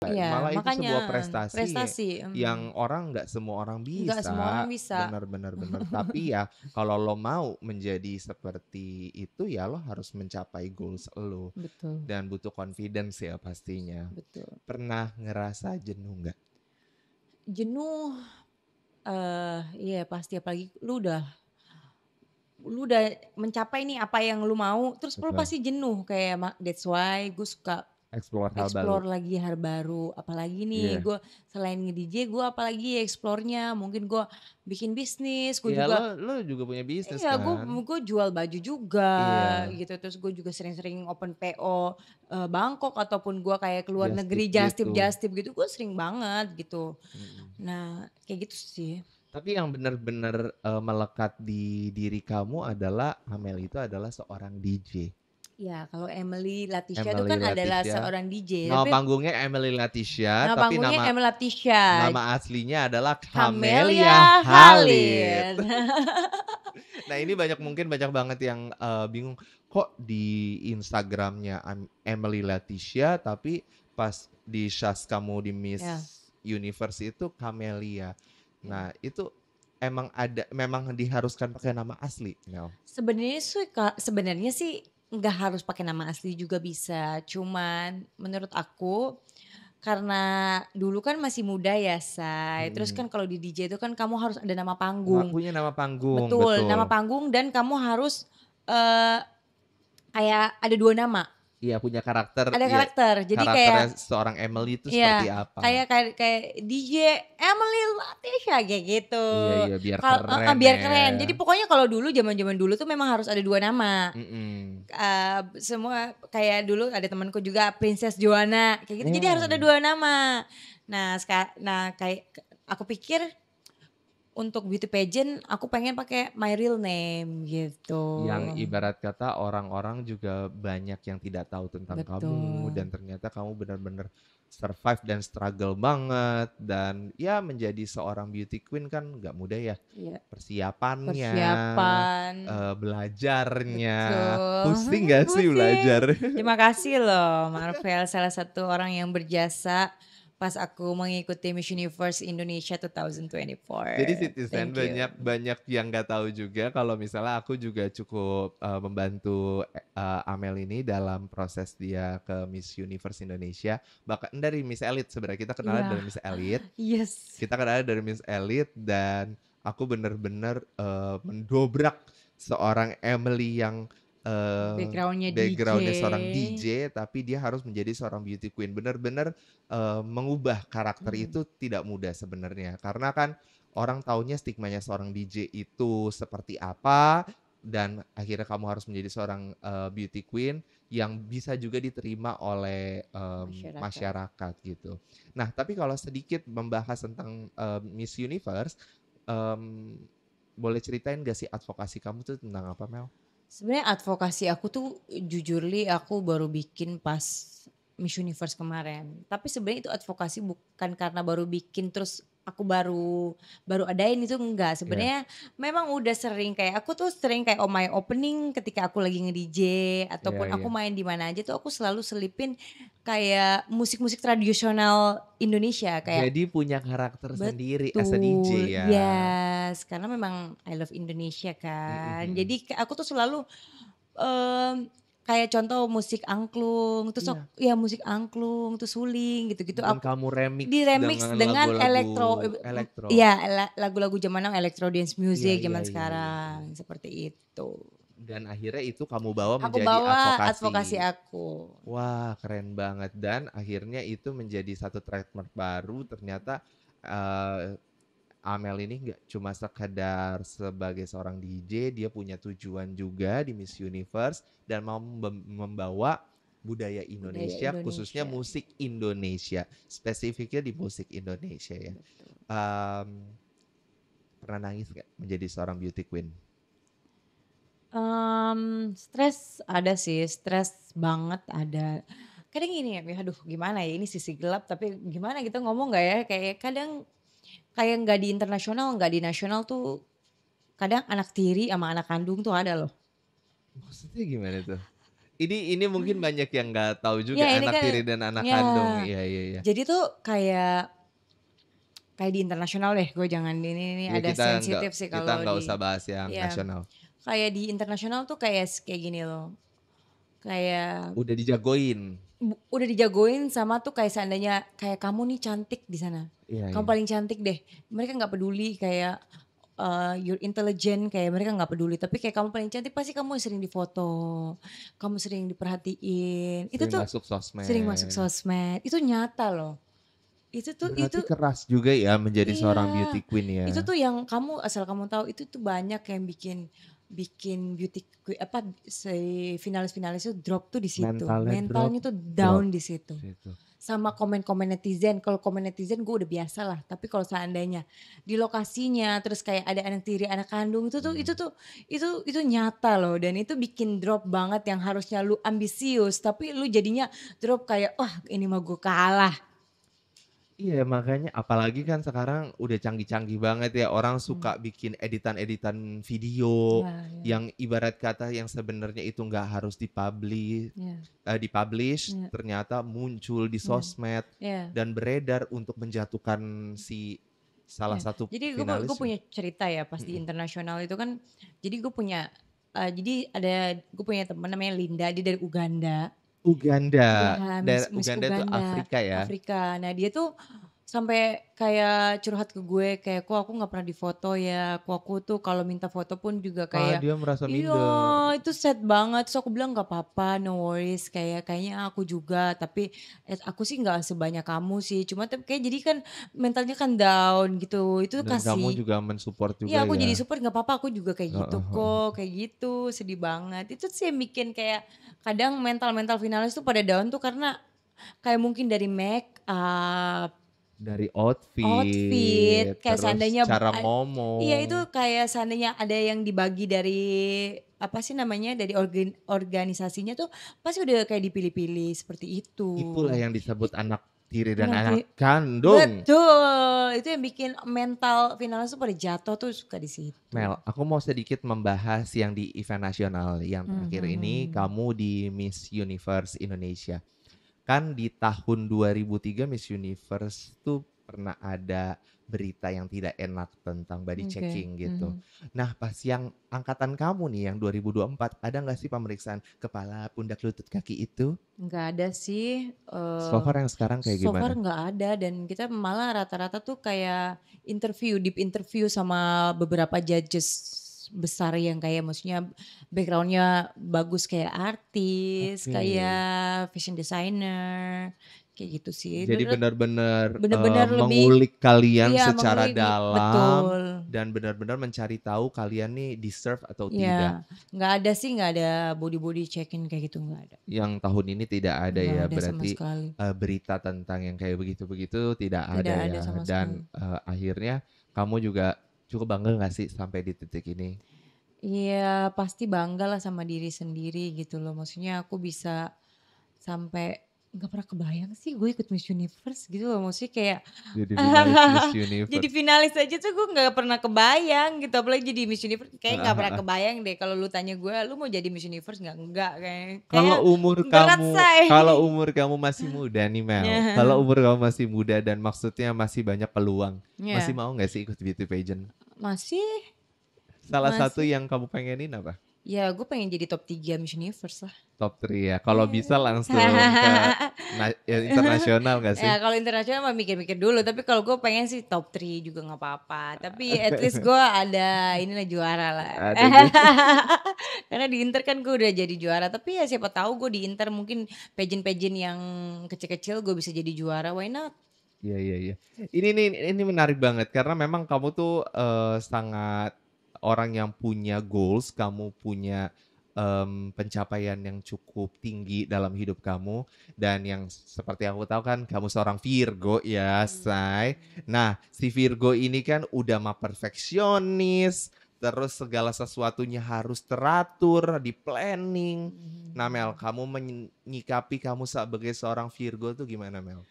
S2: iya
S1: malah itu
S2: makanya
S1: sebuah prestasi
S2: prestasi,
S1: yang nggak semua orang
S2: nggak semua orang
S1: bisa,
S2: bisa.
S1: benar, benar, benar. Tapi ya kalau lo mau menjadi seperti itu ya lo harus mencapai goals lo.
S2: Betul
S1: Dan butuh confidence ya pastinya.
S2: betul.
S1: Pernah ngerasa jenuh nggak?
S2: Jenuh, iya pasti apalagi lu udah mencapai nih apa yang lu mau, terus lu
S1: Betul.
S2: pasti jenuh kayak that's why gue suka
S1: Explore hal baru.
S2: explore lagi hal baru, apalagi nih
S1: Iya.
S2: gue selain nge-DJ gue apalagi explore-nya, mungkin gue bikin bisnis, gue
S1: Iya
S2: juga
S1: lo juga punya bisnis
S2: iya gue
S1: kan?
S2: gue jual baju juga
S1: Iya.
S2: gitu, terus gue juga sering-sering open PO, Bangkok ataupun gue kayak ke luar
S1: Just tip
S2: negeri just
S1: gitu.
S2: tip gitu, gue sering banget gitu.
S1: Mhm.
S2: Nah kayak gitu sih.
S1: Tapi yang benar-benar melekat di diri kamu adalah Amel itu adalah seorang DJ.
S2: Ya kalau Emily Latisha itu
S1: Emily
S2: kan adalah
S1: Leticia.
S2: seorang DJ,
S1: Nama
S2: tapi
S1: panggungnya Emily Leticia,
S2: nama
S1: tapi
S2: panggungnya
S1: nama
S2: Emily Latisha,
S1: nama aslinya adalah Camelia
S2: Camelia
S1: Khalid.
S2: Khalid.
S1: Nah ini mungkin banyak banget yang bingung kok di Instagramnya Emily Leticia tapi pas di Shaz kamu di Miss
S2: Ya,
S1: Universe itu Camelia.
S2: ya.
S1: Nah itu memang diharuskan pakai nama asli, Mel.
S2: Sebenarnya sih nggak harus pakai nama asli juga bisa. Cuman menurut aku karena dulu kan masih muda ya, Say. Terus
S1: Mm-mm.
S2: kan kalau di DJ itu kan kamu harus ada nama panggung.
S1: Punya nama panggung,
S2: Betul, nama
S1: betul.
S2: panggung dan kamu harus eh kayak ada 2 nama.
S1: Iya punya karakter,
S2: Ada
S1: ya
S2: karakter. Jadi
S1: karakternya
S2: kayak
S1: seorang Emily itu seperti
S2: iya,
S1: apa?
S2: kayak DJ Emily Latisha kayak gitu.
S1: Iya iya biar keren
S2: Biar
S1: ya.
S2: keren. Jadi pokoknya kalau dulu zaman-zaman dulu tuh memang harus ada 2 nama.
S1: Mm-mm.
S2: Semua kayak dulu ada temanku juga Princess Joanna kayak gitu. Jadi harus ada
S1: Iya.
S2: 2 nama. Nah kayak aku pikir untuk beauty pageant aku pengen pakai my real name gitu.
S1: Yang ibarat kata orang-orang juga banyak yang tidak tahu tentang kamu
S2: Betul.
S1: dan ternyata kamu benar-benar survive dan struggle banget dan ya menjadi seorang beauty queen kan nggak mudah ya
S2: Iya.
S1: persiapannya,
S2: Persiapan.
S1: belajarnya,
S2: Betul.
S1: pusing gak sih
S2: Pusing.
S1: belajar?
S2: Terima kasih loh Marvel salah satu orang yang berjasa pas aku mengikuti Miss Universe Indonesia 2024.
S1: Jadi Citizen
S2: Thank you.
S1: banyak banyak yang nggak tahu juga kalau misalnya aku juga cukup membantu Amel ini dalam proses dia ke Miss Universe Indonesia. Bahkan dari Miss Elite sebenarnya kita kenalnya
S2: Iya.
S1: dari Miss Elite.
S2: Yes.
S1: Kita kenalnya dari Miss Elite dan aku bener-bener mendobrak seorang Emily yang
S2: Backgroundnya DJ.
S1: backgroundnya seorang DJ tapi dia harus menjadi seorang beauty queen. Bener-bener mengubah karakter
S2: Hmm.
S1: itu tidak mudah sebenarnya karena kan orang taunya stigmanya seorang DJ itu seperti apa dan akhirnya kamu harus menjadi seorang beauty queen yang bisa juga diterima oleh
S2: Masyarakat.
S1: masyarakat gitu. Nah, tapi kalau sedikit membahas tentang Miss Universe, em, boleh ceritain gak sih advokasi kamu tuh tentang apa, Mel?
S2: Sebenarnya advokasi aku tuh jujur li aku baru bikin pas Miss Universe kemarin. Tapi sebenarnya itu advokasi bukan karena baru bikin terus aku baru adain itu enggak.
S1: Iya,
S2: Sebenarnya memang udah sering kayak aku tuh sering kayak my opening ketika aku lagi nge-DJ
S1: iya,
S2: ataupun aku
S1: iya.
S2: main di mana aja tuh aku selalu selipin kayak musik-musik tradisional Indonesia kayak
S1: Jadi punya karakter sendiri as a
S2: betul,
S1: DJ ya.
S2: yes, karena memang I love Indonesia
S1: Mm,
S2: kan.
S1: mm.
S2: Jadi aku tuh selalu kayak contoh musik angklung, terus
S1: Iya.
S2: ya musik angklung, terus suling gitu-gitu
S1: Dan
S2: aku
S1: kamu remix
S2: di-remix
S1: dengan
S2: dengan
S1: lagu-lagu
S2: elektro,
S1: elektro.
S2: iya lagu-lagu zaman now electro dance
S1: Iya,
S2: music
S1: iya,
S2: zaman
S1: iya, iya.
S2: sekarang, seperti itu.
S1: Dan akhirnya itu kamu bawa
S2: Aku
S1: menjadi
S2: bawa advokasi
S1: advokasi.
S2: aku.
S1: Wah, keren banget dan akhirnya itu menjadi satu trademark baru ternyata eh, Amel ini nggak cuma sekadar sebagai seorang DJ, dia punya tujuan juga di Miss Universe dan mau membawa budaya
S2: Budaya
S1: Indonesia, khususnya
S2: Indonesia.
S1: musik Indonesia, spesifiknya di musik Indonesia ya.
S2: Betul.
S1: Em, pernah nangis nggak menjadi seorang beauty queen?
S2: Stres ada sih, stres banget ada. Kadang gini ya, aduh gimana ya ini sisi gelap tapi gimana gitu ngomong nggak ya, kayak kadang kayak nggak di internasional, nggak di nasional tuh kadang anak tiri sama anak kandung tuh ada loh.
S1: Maksudnya gimana tuh? Ini mungkin banyak yang nggak tahu
S2: Ya
S1: juga
S2: ini
S1: anak
S2: kan
S1: tiri dan anak
S2: ya
S1: kandung. Iya iya iya.
S2: jadi tuh kayak di internasional deh, gue jangan ini
S1: Ya
S2: ada sensitif sih
S1: kita
S2: kalau
S1: nggak usah
S2: di
S1: bahas yang
S2: ya
S1: nasional.
S2: kayak di internasional tuh kayak gini loh, kayak
S1: Udah dijagoin.
S2: Udah dijagoin sama tuh kayak seandainya kayak kamu nih cantik di sana.
S1: Iya
S2: Kamu
S1: iya.
S2: paling cantik deh. Mereka nggak peduli kayak you're intelligent kayak mereka nggak peduli. Tapi kayak kamu paling cantik pasti kamu sering difoto. Kamu sering diperhatiin. Itu
S1: Sering
S2: tuh
S1: masuk
S2: sering masuk
S1: sosmed.
S2: sosmed. Itu nyata loh. Itu
S1: Berarti keras juga ya menjadi seorang beauty
S2: iya.
S1: queen ya.
S2: Itu tuh yang kamu asal kamu tahu itu tuh banyak yang bikin bikin beauty finalis-finalis itu drop tuh di situ.
S1: Mentalnya drop
S2: Mentalnya tuh
S1: drop
S2: down di situ.
S1: situ.
S2: sama komen-komen netizen. Kalau komen netizen gue udah biasa lah. Tapi kalau seandainya di lokasinya terus kayak ada anak tiri, anak kandung itu nyata loh. Dan itu bikin drop banget yang harusnya lu ambisius. Tapi lu jadinya drop kayak wah ini mah gue kalah.
S1: Iya makanya apalagi kan sekarang udah canggih-canggih banget ya orang
S2: Hmm.
S1: suka bikin editan-editan video
S2: Ya, ya,
S1: yang ibarat kata yang sebenarnya itu nggak harus
S2: ya,
S1: dipublish
S2: ya,
S1: ternyata muncul di
S2: ya,
S1: sosmed
S2: ya.
S1: dan beredar untuk menjatuhkan si salah
S2: Ya,
S1: satu
S2: jadi gue
S1: finalis.
S2: punya cerita ya pas di
S1: Mm-mm.
S2: internasional itu kan, jadi gue punya, jadi ada gue punya teman namanya Linda, dia dari Uganda.
S1: Uganda,
S2: Iya, Miss
S1: Uganda itu
S2: Uganda,
S1: Afrika ya.
S2: Afrika. Nah dia tuh sampai kayak curhat ke gue kayak, "Kok aku nggak pernah difoto ya, kok aku tuh kalau minta foto pun juga
S1: Ah
S2: kayak."
S1: dia merasa
S2: Iya,
S1: minder.
S2: itu sad banget. Terus aku bilang, "Nggak apa-apa, no worries, kayaknya aku juga, tapi aku sih nggak sebanyak kamu sih, cuma tapi kayak jadi kan mentalnya kan down gitu." Itu
S1: Dan kamu
S2: kasih
S1: juga mensupport juga
S2: iya aku
S1: ya.
S2: jadi support, "Nggak apa-apa, aku juga kayak gitu
S1: Heeh, heeh.
S2: kok," kayak gitu, sedih banget. Itu sih yang bikin kayak kadang mental-mental finalis tuh pada down tuh karena kayak mungkin dari make up,
S1: Dari
S2: outfit,
S1: outfit,
S2: kayak
S1: terus
S2: seandainya
S1: cara
S2: iya itu
S1: ngomong.
S2: kayak seandainya ada yang dibagi dari apa sih namanya, dari organisasinya tuh pasti udah kayak dipilih-pilih seperti itu.
S1: Itulah yang disebut anak tiri dan
S2: Anak
S1: anak
S2: ti
S1: kandung.
S2: betul, itu yang bikin mental finalis tuh pada jatuh tuh suka di situ.
S1: Mel, aku mau sedikit membahas yang di event nasional yang terakhir ini
S2: Mhm.
S1: kamu di Miss Universe Indonesia. Kan di tahun 2003 Miss Universe tuh pernah ada berita yang tidak enak tentang body
S2: Oke,
S1: checking gitu.
S2: mhm.
S1: Nah pas yang angkatan kamu nih yang 2024 ada nggak sih pemeriksaan kepala, pundak, lutut, kaki itu?
S2: Nggak ada sih,
S1: So far yang sekarang kayak
S2: so far
S1: gimana?
S2: nggak ada dan kita malah rata-rata tuh kayak deep interview sama beberapa judges besar yang kayak maksudnya background-nya bagus kayak artis,
S1: Oke.
S2: kayak fashion designer, kayak gitu sih.
S1: Jadi benar-benar
S2: Bener-bener lebih
S1: mengulik kalian
S2: iya
S1: secara
S2: mengulik
S1: dalam
S2: betul.
S1: dan benar-benar mencari tahu kalian nih deserve atau tidak.
S2: Iya, nggak ada sih, nggak ada body check-in kayak gitu, nggak ada.
S1: Yang tahun ini tidak ada
S2: Nggak
S1: ya,
S2: ada sama
S1: berarti
S2: sekali.
S1: berita tentang yang kayak begitu-begitu tidak
S2: Tidak
S1: ada
S2: ada
S1: ya.
S2: sama sekali.
S1: Dan akhirnya kamu juga cukup bangga nggak sih sampai di titik ini?
S2: Iya, pasti bangga lah sama diri sendiri gitu loh. Maksudnya aku bisa sampai nggak pernah kebayang sih gue ikut Miss Universe gitu loh. Maksudnya kayak
S1: Jadi finalis Miss
S2: jadi
S1: Universe.
S2: finalis aja tuh gue nggak pernah kebayang gitu. Apalagi jadi Miss Universe kayak
S1: Heeh,
S2: nggak pernah
S1: heeh.
S2: kebayang deh. Kalau lu tanya gue, lu mau jadi Miss Universe nggak? Enggak kayak
S1: Kalau
S2: kayak
S1: umur
S2: berat
S1: kamu
S2: say.
S1: kalau umur kamu masih muda nih Mel, kalau
S2: Ya,
S1: umur kamu masih muda dan maksudnya masih banyak peluang, masih
S2: ya.
S1: mau nggak sih ikut beauty pageant?
S2: Masih,
S1: Salah satu
S2: masih.
S1: yang kamu pengenin apa?
S2: Ya gue pengen jadi top 3 Miss Universe lah.
S1: Top 3 ya. Kalau bisa
S2: Iya.
S1: langsung ke internasional gak sih?
S2: Ya kalau internasional mah mikir-mikir dulu, tapi kalau gue pengen sih top 3 juga nggak apa-apa. Tapi at least gue ada inilah juara lah.
S1: Ada juga.
S2: Karena di Inter kan gue udah jadi juara, tapi ya siapa tahu gue di Inter mungkin pageant-pageant yang kecil-kecil gue bisa jadi juara, why not?
S1: Iya iya iya. Ini menarik banget karena memang kamu tuh sangat orang yang punya goals, kamu punya pencapaian yang cukup tinggi dalam hidup kamu dan yang seperti aku tahu kan kamu seorang Virgo ya, Say.
S2: Hmm.
S1: Nah, si Virgo ini kan udah mah perfeksionis, terus segala sesuatunya harus teratur, di planning. Nah, Mel, kamu menyikapi kamu sebagai seorang Virgo tuh gimana, Mel?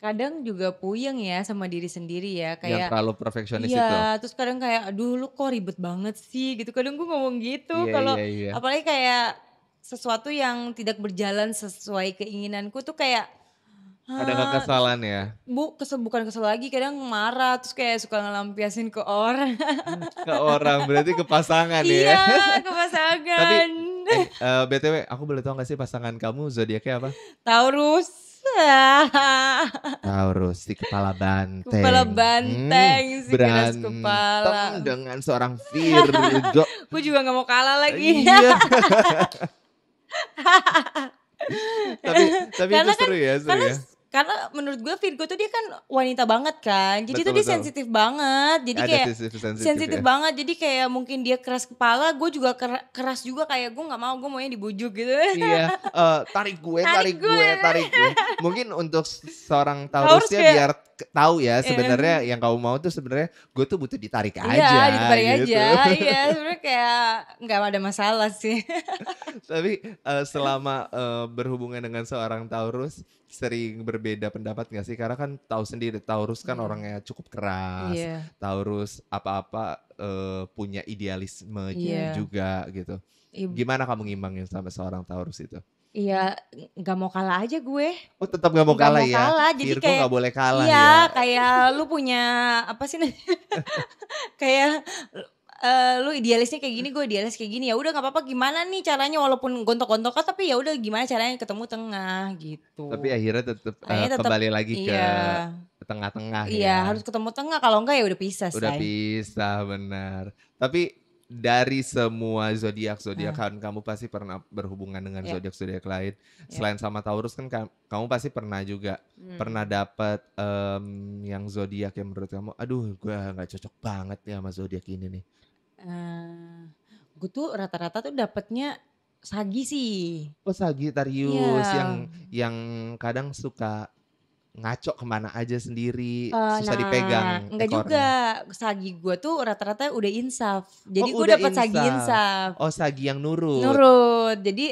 S2: Kadang juga puyeng ya sama diri sendiri ya,
S1: Yang
S2: kayak
S1: terlalu perfeksionis itu?
S2: iya, terus kadang kayak, "Aduh lu kok ribet banget sih?" Gitu, kadang gue ngomong gitu
S1: Iya
S2: kalau
S1: iya iya.
S2: apalagi kayak sesuatu yang tidak berjalan sesuai keinginanku tuh kayak,
S1: Ada
S2: eee,
S1: kekesalan ya?
S2: bukan kesel lagi, kadang marah, terus kayak suka ngelampiasin ke orang.
S1: Ke orang, berarti ke pasangan ya?
S2: Iya, ke
S1: Tapi,
S2: pasangan.
S1: BTW aku boleh tahu nggak sih pasangan kamu zodiaknya apa?
S2: Taurus.
S1: Taurus, si kepala
S2: Kepala
S1: banteng.
S2: banteng, si keras
S1: Berantem
S2: kepala.
S1: dengan seorang Virgo.
S2: Gue juga nggak mau kalah lagi.
S1: Iya. Tapi itu
S2: Karena kan
S1: seru ya, seru
S2: karena
S1: ya.
S2: Karena menurut gue Virgo tuh dia kan wanita banget kan. Jadi tuh
S1: Betul
S2: dia
S1: betul.
S2: sensitif banget. Jadi
S1: Ada
S2: kayak
S1: sensitif sensitif
S2: sensitif
S1: ya.
S2: banget. Jadi kayak mungkin dia keras kepala, gue juga keras juga kayak gue nggak mau, gue maunya dibujuk gitu.
S1: Iya, tarik gue
S2: Tarik
S1: tarik
S2: gue.
S1: gue tarik gue. Mungkin untuk seorang Taurus
S2: Taurus
S1: ya
S2: kayak
S1: biar tahu ya
S2: iya.
S1: sebenarnya yang kamu mau tuh sebenarnya gue tuh butuh ditarik
S2: Iya,
S1: aja
S2: ditarik aja.
S1: gitu.
S2: Iya, sebenarnya kayak nggak ada masalah sih.
S1: Tapi, selama, berhubungan dengan seorang Taurus, sering berbeda pendapat nggak sih? Karena kan tahu sendiri Taurus kan
S2: Iya.
S1: orangnya cukup keras,
S2: Iya.
S1: Taurus apa-apa, punya idealismenya
S2: Iya.
S1: juga gitu.
S2: Ib
S1: Gimana kamu ngimbangin sama seorang Taurus itu?
S2: Iya, nggak mau kalah aja gue.
S1: Oh tetap nggak mau
S2: Nggak
S1: kalah
S2: mau
S1: ya?
S2: kalah, jadi
S1: Virgo
S2: kayak
S1: nggak boleh kalah
S2: iya,
S1: ya?
S2: kayak lu punya apa sih kayak, lu idealisnya kayak gini, gue idealis kayak gini, ya udah nggak apa-apa gimana nih caranya walaupun gontok-gontokan tapi ya udah gimana caranya ketemu tengah
S1: Tapi
S2: gitu.
S1: akhirnya tetap,
S2: Akhirnya tetep
S1: kembali lagi ke
S2: iya,
S1: tengah-tengah
S2: iya
S1: ya?
S2: harus ketemu tengah kalau enggak ya udah pisah
S1: Udah
S2: say.
S1: pisah, benar. Tapi dari semua zodiak-zodiak
S2: Nah,
S1: kan kamu pasti pernah berhubungan dengan
S2: ya,
S1: zodiak-zodiak lain.
S2: ya,
S1: Selain sama Taurus kan kamu pasti pernah juga pernah
S2: hmm.
S1: dapat yang zodiak yang menurut kamu, aduh gua nggak cocok banget nih sama zodiak ini nih.
S2: Gue tuh rata-rata tuh dapetnya Sagi sih.
S1: Oh Sagittarius
S2: Iya.
S1: yang kadang suka ngaco kemana aja sendiri, susah
S2: Nah,
S1: dipegang
S2: enggak juga,
S1: ekornya.
S2: Sagi gue tuh rata-rata udah insaf. Jadi
S1: Oh
S2: gue
S1: udah
S2: dapet Sagi
S1: insaf.
S2: insaf,
S1: Oh Sagi yang nurut.
S2: nurut. Jadi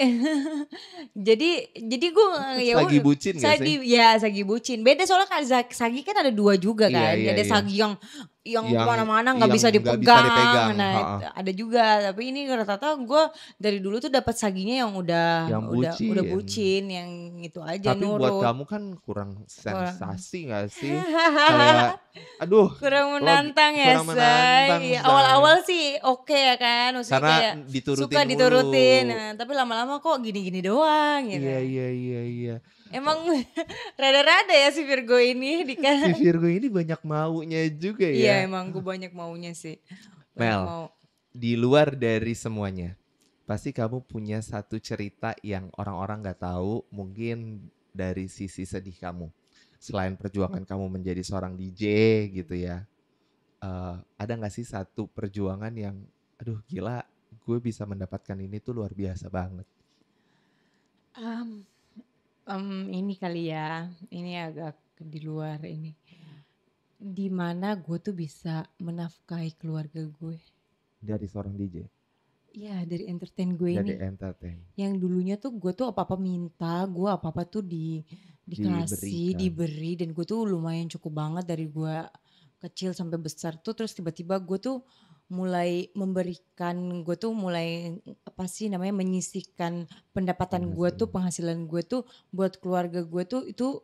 S2: jadi gue ya
S1: Sagi
S2: udah
S1: bucin gak sih?
S2: Sagi bucin. Beda soalnya kan Sagi kan ada 2 juga
S1: Iya
S2: kan.
S1: iya
S2: Ada
S1: iya.
S2: Sagi yang
S1: Yang
S2: kemana-mana nggak
S1: yang
S2: bisa
S1: nggak bisa
S2: dipegang.
S1: dipegang,
S2: Nah,
S1: heeh,
S2: ada juga. Tapi ini rata-rata gue dari dulu tuh dapat Saginya yang
S1: yang
S2: udah
S1: bucin.
S2: bucin, yang itu aja
S1: Tapi buat
S2: nurut.
S1: kamu kan kurang
S2: Kurang
S1: sensasi nggak sih? Kayak, aduh,
S2: Kurang
S1: lo
S2: menantang ya,
S1: kurang menantang,
S2: Say. Iya,
S1: Zai.
S2: awal-awal sih oke ya kan, maksudnya
S1: Karena
S2: kayak suka
S1: diturutin
S2: diturutin,
S1: mulu.
S2: nah tapi lama-lama kok gini-gini doang gitu.
S1: Iya iya iya iya.
S2: Emang rada-rada ya si Virgo ini
S1: Si Virgo ini banyak maunya juga
S2: iya
S1: ya.
S2: emang gue banyak maunya sih, banyak
S1: Mel,
S2: mau.
S1: di luar dari semuanya, pasti kamu punya satu cerita yang orang-orang nggak tahu, mungkin dari sisi sedih kamu. Selain perjuangan kamu menjadi seorang DJ gitu ya, ada nggak sih satu perjuangan yang, aduh gila, gue bisa mendapatkan ini tuh luar biasa banget.
S2: Mmm, ini kali ya, ini agak di luar ini. Di mana gue tuh bisa menafkahi keluarga gue.
S1: Dari seorang DJ,
S2: Iya dari entertain gue
S1: dari
S2: ini.
S1: entertain,
S2: Yang dulunya tuh gue tuh apa-apa minta, gue apa-apa tuh dikasih,
S1: diberikan.
S2: diberi dan gue tuh lumayan cukup banget dari gue kecil sampai besar tuh terus tiba-tiba gue tuh mulai memberikan, gue tuh mulai apa sih namanya menyisihkan pendapatan gue tuh,
S1: Penghasilan.
S2: penghasilan gue tuh buat keluarga gue tuh itu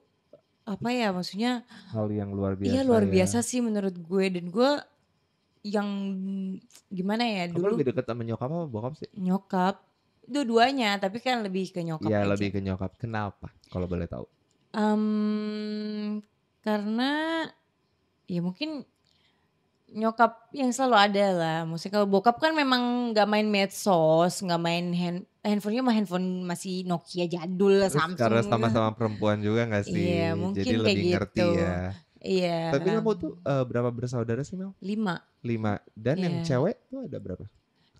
S2: apa ya maksudnya
S1: Hal yang luar
S2: iya
S1: biasa
S2: luar
S1: ya.
S2: biasa sih menurut gue dan gue yang gimana ya
S1: Kamu
S2: dulu
S1: lebih dekat sama nyokap apa bokap sih?
S2: nyokap, dua-duanya tapi kan lebih ke nyokap
S1: Iya
S2: aja.
S1: lebih ke nyokap. Kenapa? Kalau boleh tahu.
S2: Karena ya mungkin nyokap yang selalu ada lah, maksudnya kalau bokap kan memang nggak main medsos, nggak main handphonenya mah handphone masih Nokia jadul,
S1: Terus karena
S2: Samsung gitu.
S1: sama-sama perempuan juga nggak
S2: Iya
S1: sih? Jadi
S2: mungkin kayak
S1: lebih
S2: gitu,
S1: ngerti ya.
S2: iya,
S1: Tapi kamu tuh berapa bersaudara sih Mel?
S2: 5,
S1: 5. Dan yang
S2: iya.
S1: cewek tuh ada berapa?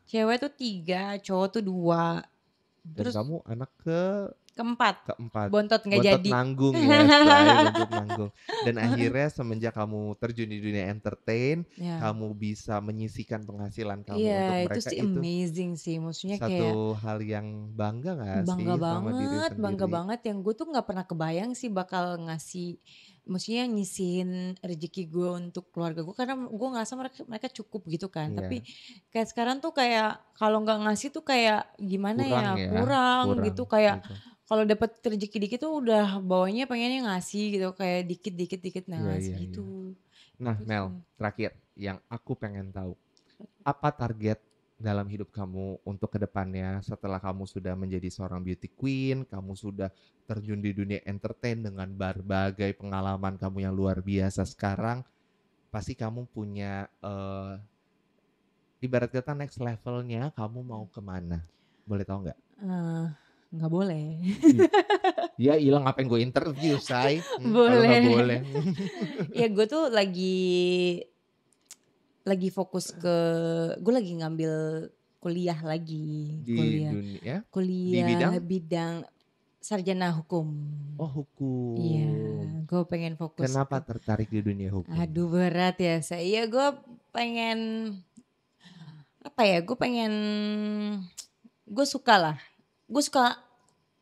S2: Cewek tuh 3, cowok tuh 2,
S1: Dan
S2: terus
S1: kamu anak ke
S2: keempat,
S1: keempat.
S2: bontot nggak
S1: Bontot
S2: jadi.
S1: nanggung ya, say, bontot nanggung. Dan akhirnya semenjak kamu terjun di dunia entertain,
S2: Ya.
S1: kamu bisa menyisihkan penghasilan kamu
S2: Iya
S1: untuk
S2: itu
S1: mereka
S2: sih
S1: itu
S2: amazing sih, maksudnya kayak
S1: satu hal yang bangga gak sih sama diri
S2: bangga
S1: sendiri?
S2: banget yang gue tuh nggak pernah kebayang sih bakal ngasih, maksudnya nyisihin rezeki gue untuk keluarga gue karena gue ngerasa mereka mereka cukup gitu kan. Tapi
S1: Iya,
S2: kayak sekarang tuh kayak kalau nggak ngasih tuh kayak gimana
S1: kurang
S2: ya
S1: ya,
S2: kurang
S1: kurang
S2: gitu kayak
S1: gitu.
S2: kalau dapat rezeki dikit tuh udah bawahnya pengennya ngasih gitu kayak dikit dikit dikit
S1: Iya,
S2: nah
S1: iya, iya.
S2: segitu
S1: Nah
S2: itu
S1: Mel,
S2: sih.
S1: terakhir yang aku pengen tahu, apa target dalam hidup kamu untuk kedepannya setelah kamu sudah menjadi seorang beauty queen, kamu sudah terjun di dunia entertain dengan berbagai pengalaman kamu yang luar biasa sekarang, pasti kamu punya ibarat kata next levelnya kamu mau kemana? Boleh tahu nggak?
S2: Eh, nggak boleh.
S1: Ya ilah ngapain gue interview, Say? Kalau nggak
S2: Boleh.
S1: boleh.
S2: Ya gue tuh lagi fokus ke, gue lagi ngambil kuliah lagi,
S1: Di dunia, di
S2: kuliah
S1: bidang?
S2: bidang sarjana hukum.
S1: Oh
S2: Iya,
S1: hukum.
S2: gue pengen fokus
S1: Kenapa
S2: ke,
S1: tertarik di dunia hukum?
S2: aduh berat ya saya, gue pengen, apa ya, gue suka lah, gue suka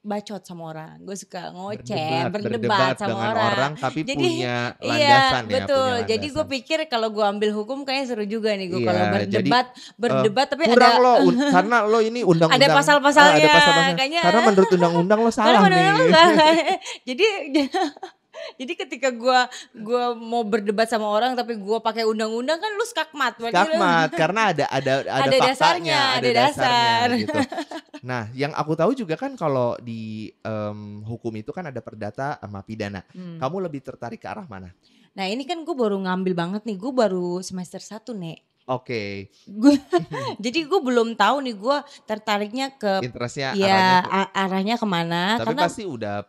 S2: bacot sama orang, gue suka ngoceh, berdebat
S1: Berdebat
S2: sama
S1: dengan
S2: orang.
S1: orang tapi
S2: Jadi
S1: punya
S2: iya
S1: landasan ya, punya
S2: betul, jadi gue
S1: landasan.
S2: pikir kalau gue ambil hukum kayaknya seru juga nih gue kalau
S1: Iya, jadi
S2: berdebat, berdebat tapi
S1: kurang
S2: ada
S1: lo karena lo ini
S2: ada
S1: undang-undang ada
S2: pasal-pasalnya,
S1: pasal-pasalnya.
S2: kayaknya
S1: Karena menurut undang-undang lo
S2: karena
S1: salah
S2: bener-bener
S1: nih.
S2: salah. Jadi jadi ketika gua mau berdebat sama orang tapi gua pakai undang-undang kan lu skakmat, berarti lu
S1: Skakmat karena ada
S2: ada
S1: faktanya,
S2: dasarnya,
S1: ada
S2: ada
S1: dasarnya
S2: dasar.
S1: gitu. Nah, yang aku tahu juga kan kalau di hukum itu kan ada perdata sama pidana.
S2: Hmm.
S1: Kamu lebih tertarik ke arah mana?
S2: Nah ini kan gue baru ngambil banget nih, gue baru semester 1 Nek.
S1: Oke.
S2: Gue jadi gue belum tahu nih gue tertariknya ke,
S1: Interestnya arahnya
S2: ya arahnya kemana
S1: tapi
S2: karena
S1: pasti udah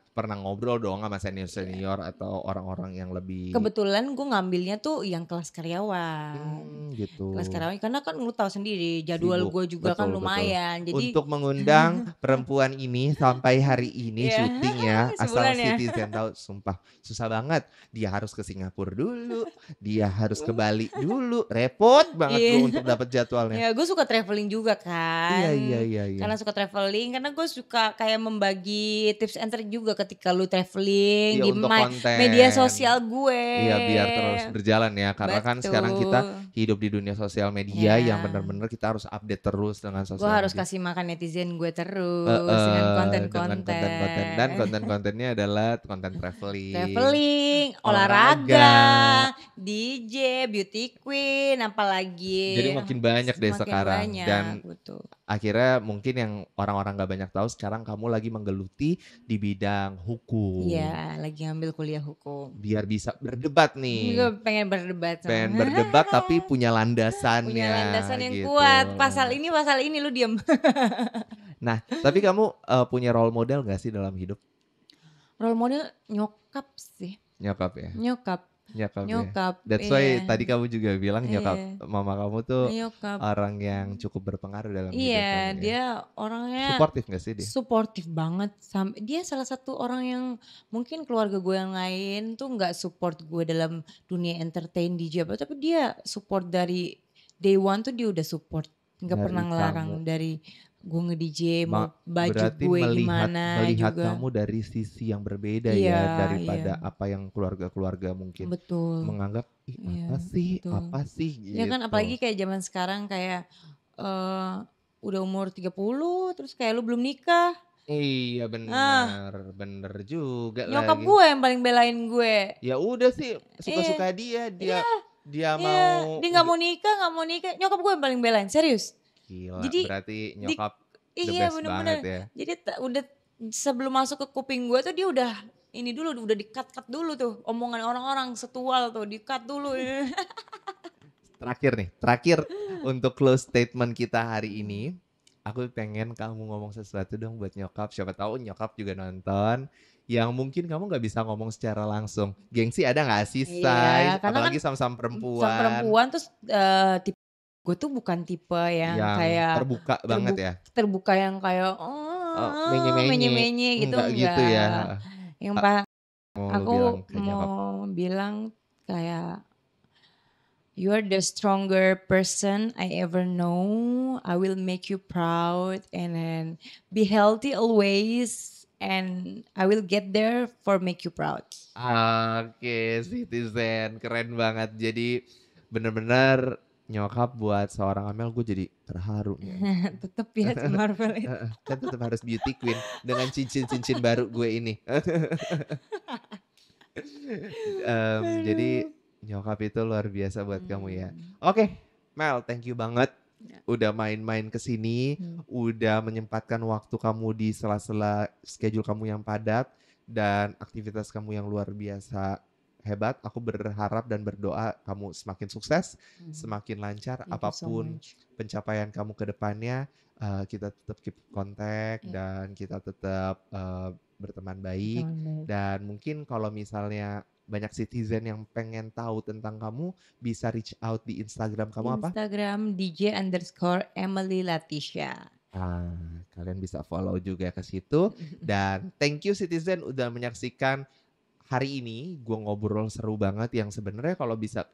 S1: pernah ngobrol dong sama senior-senior atau orang-orang yang lebih
S2: kebetulan gue ngambilnya tuh yang kelas karyawan.
S1: gitu.
S2: Kelas karyawan karena kan lu tahu sendiri jadwal
S1: Sibuk,
S2: gue juga kan
S1: betul.
S2: lumayan. Jadi
S1: Untuk mengundang perempuan ini sampai hari ini
S2: Iya,
S1: syuting ya, asal
S2: sebulan ya.
S1: Citizen tahu, sumpah susah banget. Dia harus ke Singapura dulu, dia harus ke Bali dulu, repot banget gue
S2: Iya.
S1: untuk dapat jadwalnya.
S2: Ya gue suka traveling juga kan.
S1: Iya.
S2: Karena suka traveling, karena gue suka kayak membagi tips and trick juga ketika lu traveling
S1: Iya
S2: di
S1: untuk konten.
S2: media sosial gue.
S1: Iya biar terus berjalan ya, karena kan sekarang kita
S2: Betul.
S1: hidup di dunia sosial media
S2: Ya.
S1: yang benar-benar kita harus update terus dengan sosial
S2: Gue harus
S1: media.
S2: kasih makan netizen gue terus dengan
S1: Dengan konten-konten dan konten-kontennya adalah konten
S2: traveling, olahraga, DJ, beauty queen, apalagi.
S1: Jadi makin banyak deh
S2: Semakin
S1: sekarang
S2: banyak,
S1: dan
S2: betul.
S1: akhirnya mungkin yang orang-orang gak banyak tahu sekarang kamu lagi menggeluti di bidang hukum.
S2: Iya, lagi ambil kuliah hukum.
S1: Biar bisa berdebat nih.
S2: Gue pengen berdebat sama.
S1: Pengen berdebat tapi punya landasannya.
S2: Punya landasan yang
S1: gitu.
S2: kuat. Pasal ini lu diam.
S1: Nah, tapi kamu punya role model gak sih dalam hidup?
S2: Role model nyokap sih.
S1: Nyokap ya?
S2: Nyokap.
S1: Nyokap. That's why tadi kamu juga bilang nyokap mama kamu tuh orang yang cukup berpengaruh dalam hidup kamu.
S2: Iya, dia orangnya
S1: suportif gak sih dia?
S2: Suportif banget. Dia salah satu orang yang mungkin keluarga gue yang lain tuh nggak support gue dalam dunia entertain DJ apa, tapi dia support dari day one tuh dia udah support. Nggak pernah ngelarang dari gue nge-DJ mau baju gue gimana
S1: melihat
S2: juga.
S1: kamu dari sisi yang berbeda ya daripada apa yang keluarga-keluarga mungkin menganggap apa sih gitu.
S2: Ya kan apalagi kayak zaman sekarang kayak udah umur 30 terus kayak lu belum nikah.
S1: Iya benar, bener juga
S2: Nyokap
S1: lagi.
S2: gue yang paling belain gue.
S1: Ya udah sih suka-suka dia mau
S2: dia nggak mau nikah, nyokap gue yang paling belain, serius.
S1: Gila,
S2: jadi
S1: berarti nyokap the
S2: iya,
S1: best
S2: bener-bener
S1: banget ya.
S2: Jadi udah sebelum masuk ke kuping gue tuh dia udah ini dulu, udah di-cut dulu tuh omongan orang-orang setual tuh, di-cut dulu.
S1: Terakhir untuk close statement kita hari ini, aku pengen kamu ngomong sesuatu dong buat nyokap. Siapa tahu nyokap juga nonton. Yang mungkin kamu gak bisa ngomong secara langsung. Gengsi ada gak sih, Say? Apalagi kan sama-sama perempuan.
S2: Sama perempuan terus gue tuh bukan tipe yang kayak
S1: terbuka banget ya.
S2: Terbuka yang kayak menye-menye gitu enggak.
S1: Gitu ya.
S2: Yang aku mau bilang kayak you are the stronger person I ever know. I will make you proud and then be healthy always and I will get there for make you proud.
S1: Oke, Citizen, keren banget. Jadi bener-bener nyokap buat seorang Amel gue jadi terharu.
S2: Tetep ya si Marvel itu.
S1: Kan tetap harus beauty queen dengan cincin-cincin baru gue ini. Jadi nyokap itu luar biasa buat kamu ya. Oke, Mel, thank you banget. Udah main-main kesini, udah menyempatkan waktu kamu di sela-sela schedule kamu yang padat dan aktivitas kamu yang luar biasa hebat. Aku berharap dan berdoa kamu semakin sukses, semakin lancar
S2: Thank you so
S1: apapun
S2: much.
S1: pencapaian kamu ke depannya. Kita tetap keep kontak
S2: Iya,
S1: dan kita tetap berteman baik.
S2: teman baik.
S1: Dan mungkin kalau misalnya banyak citizen yang pengen tahu tentang kamu, bisa reach out di Instagram kamu apa?
S2: Instagram DJ_Emily Latisha.
S1: Kalian bisa follow juga ke situ. Dan thank you citizen udah menyaksikan hari ini. Gue ngobrol seru banget yang sebenarnya kalau bisa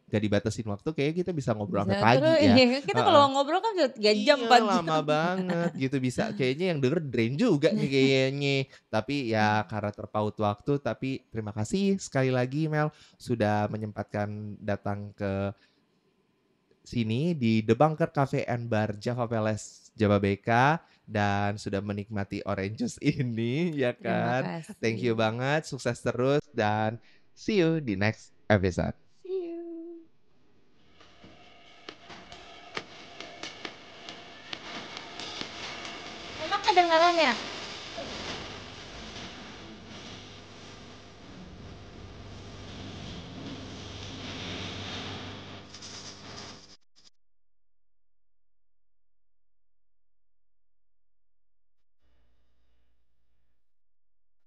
S1: gak dibatasin waktu, kayaknya kita bisa ngobrol sampai
S2: Bisa
S1: pagi
S2: terus
S1: ya.
S2: iya, kita
S1: Heeh.
S2: kalau ngobrol kan bisa 3 jam,
S1: Iya
S2: 4
S1: lama
S2: jam.
S1: banget gitu, bisa kayaknya yang denger drain juga nih kayaknya. Tapi ya karena terpaut waktu, tapi terima kasih sekali lagi Mel sudah menyempatkan datang ke sini di The Bunker Cafe and Bar Java Palace Jababeka dan sudah menikmati orange juice ini ya
S2: Terima
S1: kan. Thank you
S2: kasih.
S1: banget, sukses terus dan see you di next episode.
S2: See you. Emang kedengaran ya?